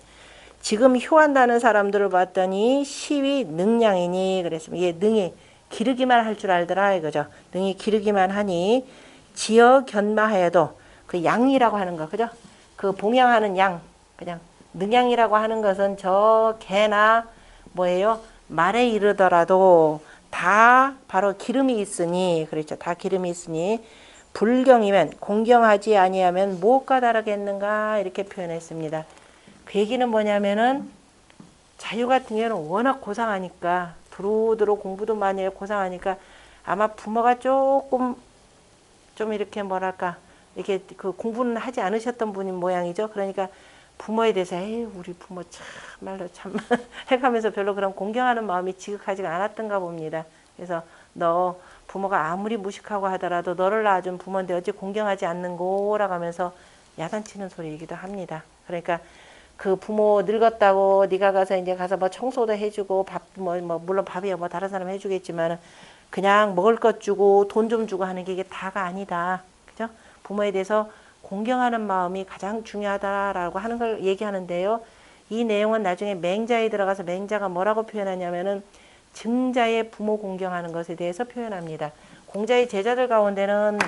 지금 효한다는 사람들을 봤더니 시위 능량이니 그랬습니다. 이게 능이 기르기만 할 줄 알더라 이거죠. 능이 기르기만 하니 지어 견마하여도 그 양이라고 하는 거 그죠? 그 봉양하는 양 그냥 능양이라고 하는 것은 저 개나 뭐예요? 말에 이르더라도 다 바로 기름이 있으니 그렇죠. 다 기름이 있으니 불경이면 공경하지 아니하면 무엇과 다르겠는가 이렇게 표현했습니다. 그 얘기는 뭐냐면은 자유 같은 경우는 워낙 고상하니까 두루두루 공부도 많이 해요. 고상하니까 아마 부모가 조금 좀 이렇게 뭐랄까 이렇게 그 공부는 하지 않으셨던 분인 모양이죠. 그러니까 부모에 대해서 에이 우리 부모 참말로 참 해가면서 별로 그런 공경하는 마음이 지극하지가 않았던가 봅니다. 그래서 너 부모가 아무리 무식하고 하더라도 너를 낳아준 부모인데 어찌 공경하지 않는고라고 하면서 야단치는 소리이기도 합니다. 그러니까 그 부모 늙었다고 네가 가서 이제 가서 뭐 청소도 해주고 밥 뭐 물론 밥이야 뭐 다른 사람 해주겠지만 그냥 먹을 것 주고 돈 좀 주고 하는 게 이게 다가 아니다. 그죠? 부모에 대해서 공경하는 마음이 가장 중요하다라고 하는 걸 얘기하는데요. 이 내용은 나중에 맹자에 들어가서 맹자가 뭐라고 표현하냐면은 증자의 부모 공경하는 것에 대해서 표현합니다. 공자의 제자들 가운데는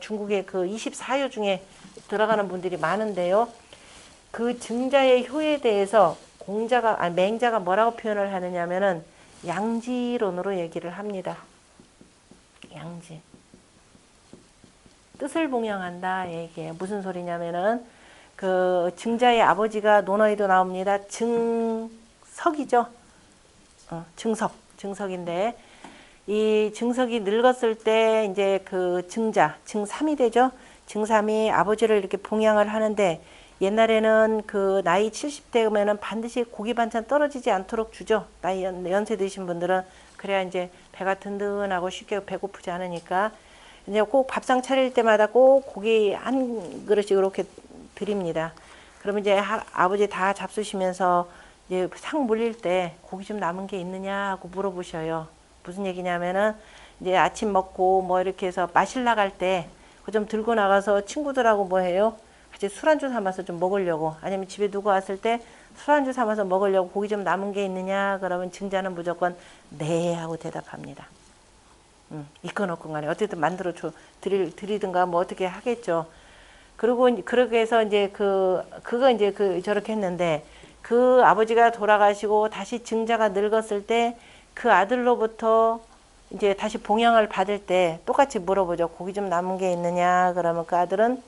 중국의 그 24요 중에 들어가는 분들이 많은데요. 그 증자의 효에 대해서 맹자가 뭐라고 표현을 하느냐면은 양지론으로 얘기를 합니다. 양지. 뜻을 봉양한다 얘기해요. 무슨 소리냐면은 그 증자의 아버지가 논어에도 나옵니다. 증석이죠. 증석인데 이 증석이 늙었을 때 이제 그 증삼이 되죠. 증삼이 아버지를 이렇게 봉양을 하는데 옛날에는 그 나이 70대면은 반드시 고기 반찬 떨어지지 않도록 주죠. 나이 연세 드신 분들은 그래야 이제 배가 든든하고 쉽게 배고프지 않으니까 이제 꼭 밥상 차릴 때마다 꼭 고기 한 그릇씩 이렇게 드립니다. 그러면 이제 아버지 다 잡수시면서 이제 상 물릴 때 고기 좀 남은 게 있느냐 하고 물어보셔요. 무슨 얘기냐면은 이제 아침 먹고 뭐 이렇게 해서 마실 나갈 때 그 좀 들고 나가서 친구들하고 뭐 해요? 같이 술안주 삼아서 좀 먹으려고 아니면 집에 누구 왔을 때 술안주 삼아서 먹으려고 고기 좀 남은 게 있느냐 그러면 증자는 무조건 네 하고 대답합니다. 있건 없건 간에 어쨌든 만들어 드리든가 뭐 어떻게 하겠죠. 그리고 그렇게 해서 이제 그거 이제 저렇게 했는데 그 아버지가 돌아가시고 다시 증자가 늙었을 때 그 아들로부터 이제 다시 봉양을 받을 때 똑같이 물어보죠. 고기 좀 남은 게 있느냐 그러면 그 아들은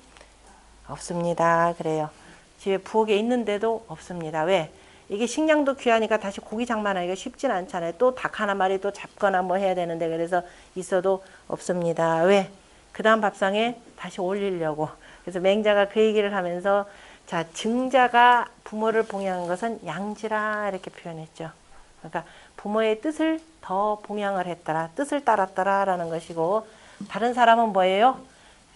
없습니다. 그래요. 집에 부엌에 있는데도 없습니다. 왜? 이게 식량도 귀하니까 다시 고기 장만하기가 쉽진 않잖아요. 또 닭 하나 마리 또 잡거나 뭐 해야 되는데 그래서 있어도 없습니다. 왜? 그 다음 밥상에 다시 올리려고. 그래서 맹자가 그 얘기를 하면서 자 증자가 부모를 봉양한 것은 양지라 이렇게 표현했죠. 그러니까 부모의 뜻을 더 봉양을 했더라. 뜻을 따랐더라 라는 것이고 다른 사람은 뭐예요?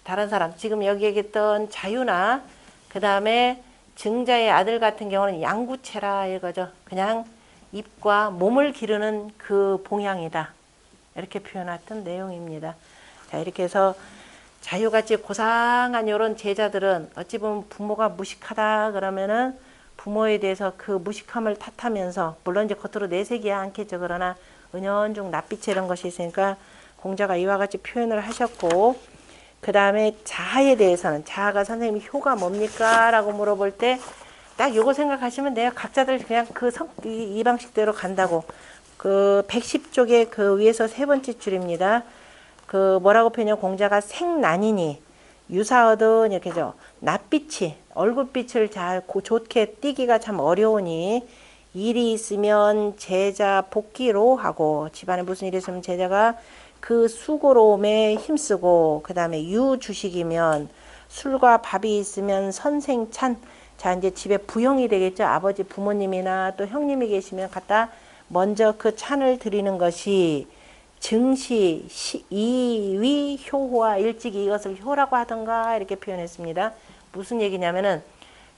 다른 사람 지금 여기 얘기했던 자유나 그 다음에 증자의 아들 같은 경우는 양구체라 이거죠. 그냥 입과 몸을 기르는 그 봉양이다. 이렇게 표현했던 내용입니다. 자 이렇게 해서 자유같이 고상한 이런 제자들은 어찌 보면 부모가 무식하다 그러면은 부모에 대해서 그 무식함을 탓하면서 물론 이제 겉으로 내세기 않겠죠. 그러나 은연중 낯빛 이런 것이 있으니까 공자가 이와 같이 표현을 하셨고 그 다음에 자아에 대해서는 자아가 선생님 효가 뭡니까? 라고 물어볼 때 딱 요거 생각하시면 돼요. 각자들 그냥 이 방식대로 간다고. 그 110쪽의 그 위에서 세 번째 줄입니다. 그 뭐라고 표현해요? 공자가 생난이니 유사어든 이렇게죠. 낯빛이 얼굴빛을 잘 좋게 띄기가 참 어려우니 일이 있으면 제자 복기로 하고 집안에 무슨 일이 있으면 제자가 그 수고로움에 힘쓰고 그 다음에 유주식이면 술과 밥이 있으면 선생찬 자 이제 집에 부형이 되겠죠. 아버지 부모님이나 또 형님이 계시면 갖다 먼저 그 찬을 드리는 것이 증시 이위 효호와 일찍이 이것을 효라고 하던가 이렇게 표현했습니다. 무슨 얘기냐면은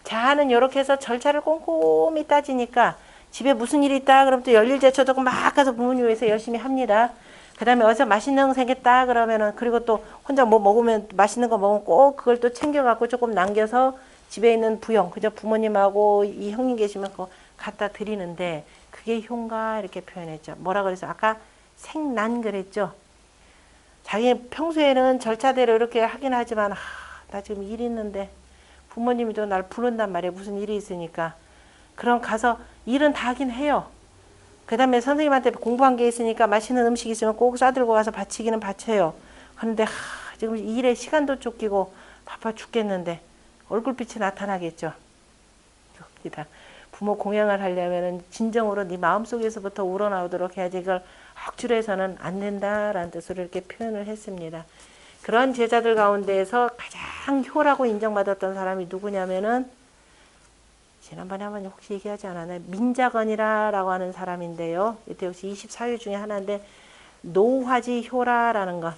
자는 이렇게 해서 절차를 꼼꼼히 따지니까 집에 무슨 일이 있다 그러면 또 열일 제쳐두고 막 가서 부모님 위해서 열심히 합니다. 그 다음에 어디서 맛있는 거 생겼다 그러면은 그리고 또 혼자 뭐 먹으면 맛있는 거 먹으면 꼭 그걸 또 챙겨갖고 조금 남겨서 집에 있는 부형 그저 부모님하고 이 형님 계시면 그거 갖다 드리는데 그게 효인가 이렇게 표현했죠. 뭐라 그래서 아까 생난 그랬죠. 자기 평소에는 절차대로 이렇게 하긴 하지만 나 지금 일 있는데 부모님이 또 날 부른단 말이에요. 무슨 일이 있으니까. 그럼 가서 일은 다 하긴 해요. 그 다음에 선생님한테 공부한 게 있으니까 맛있는 음식 있으면 꼭 싸들고 가서 바치기는 바쳐요. 그런데 지금 일에 시간도 쫓기고 바빠 죽겠는데 얼굴빛이 나타나겠죠. 부모 공양을 하려면 진정으로 네 마음속에서부터 우러나오도록 해야지 이걸 억지로 해서는 안 된다라는 뜻으로 이렇게 표현을 했습니다. 그런 제자들 가운데에서 가장 효라고 인정받았던 사람이 누구냐면은 지난번에 한번 혹시 얘기하지 않았나요? 민자건이라고 하는 사람인데요. 이때 역시 24유 중에 하나인데 노화지 효라라는 것.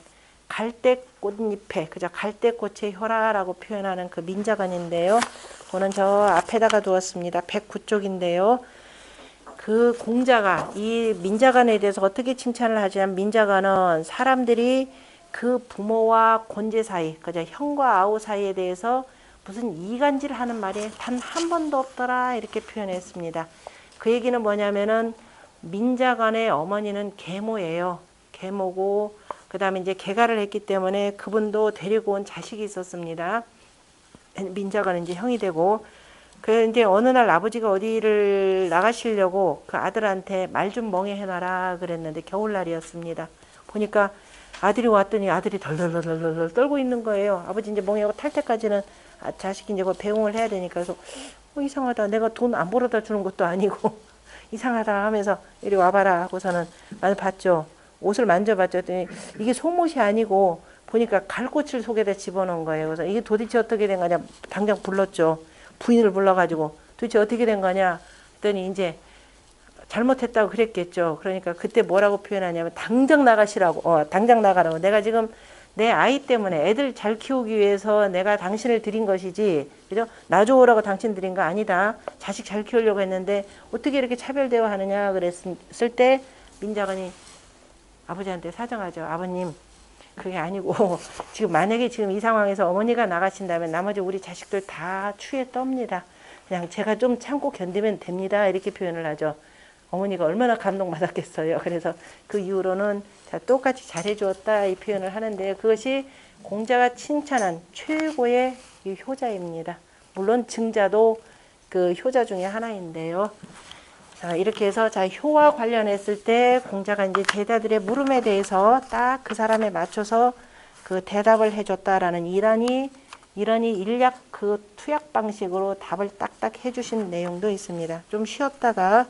갈대꽃잎에 그저 갈대꽃의 효라라고 표현하는 그 민자간인데요. 저는 저 앞에다가 두었습니다. 109쪽인데요. 그 공자가 이 민자간에 대해서 어떻게 칭찬을 하냐면 민자간은 사람들이 그 부모와 권제 사이, 그저 형과 아우 사이에 대해서 무슨 이간질 하는 말이 단 한 번도 없더라 이렇게 표현했습니다. 그 얘기는 뭐냐면은 민자간의 어머니는 계모예요. 계모고 그 다음에 이제 개가를 했기 때문에 그분도 데리고 온 자식이 있었습니다. 민자간은 이제 형이 되고 그런데 어느 날 아버지가 어디를 나가시려고 그 아들한테 말 좀 멍해 해놔라 그랬는데 겨울날이었습니다. 보니까 아들이 왔더니 아들이 덜덜덜덜 떨고 있는 거예요. 아버지 이제 멍해하고 탈 때까지는 자식이 이제 배웅을 해야 되니까 그래서 이상하다. 내가 돈 안 벌어다 주는 것도 아니고 이상하다 하면서 이리 와봐라 하고서는 나는 봤죠. 옷을 만져봤죠. 이게 속옷이 아니고 보니까 갈꽃을 속에다 집어넣은 거예요. 그래서 이게 도대체 어떻게 된 거냐 당장 불렀죠. 부인을 불러가지고 도대체 어떻게 된 거냐 했더니 이제 잘못했다고 그랬겠죠. 그러니까 그때 뭐라고 표현하냐면 당장 나가시라고 당장 나가라고. 내가 지금 내 아이 때문에 애들 잘 키우기 위해서 내가 당신을 드린 것이지 그죠? 나 좋으라고 당신 드린 거 아니다. 자식 잘 키우려고 했는데 어떻게 이렇게 차별 대우하느냐 그랬을 때 민자간이 아버지한테 사정하죠. 아버님 그게 아니고 지금 만약에 지금 이 상황에서 어머니가 나가신다면 나머지 우리 자식들 다 추위에 떱니다. 그냥 제가 좀 참고 견디면 됩니다. 이렇게 표현을 하죠. 어머니가 얼마나 감동받았겠어요. 그래서 그 이후로는 똑같이 잘해주었다 이 표현을 하는데 그것이 공자가 칭찬한 최고의 효자입니다. 물론 증자도 그 효자 중에 하나인데요. 자, 이렇게 해서 효와 관련했을 때 공자가 이제 제자들의 물음에 대해서 딱 그 사람에 맞춰서 그 대답을 해줬다라는 이러니 일약 그 투약 방식으로 답을 딱딱 해주신 내용도 있습니다. 좀 쉬었다가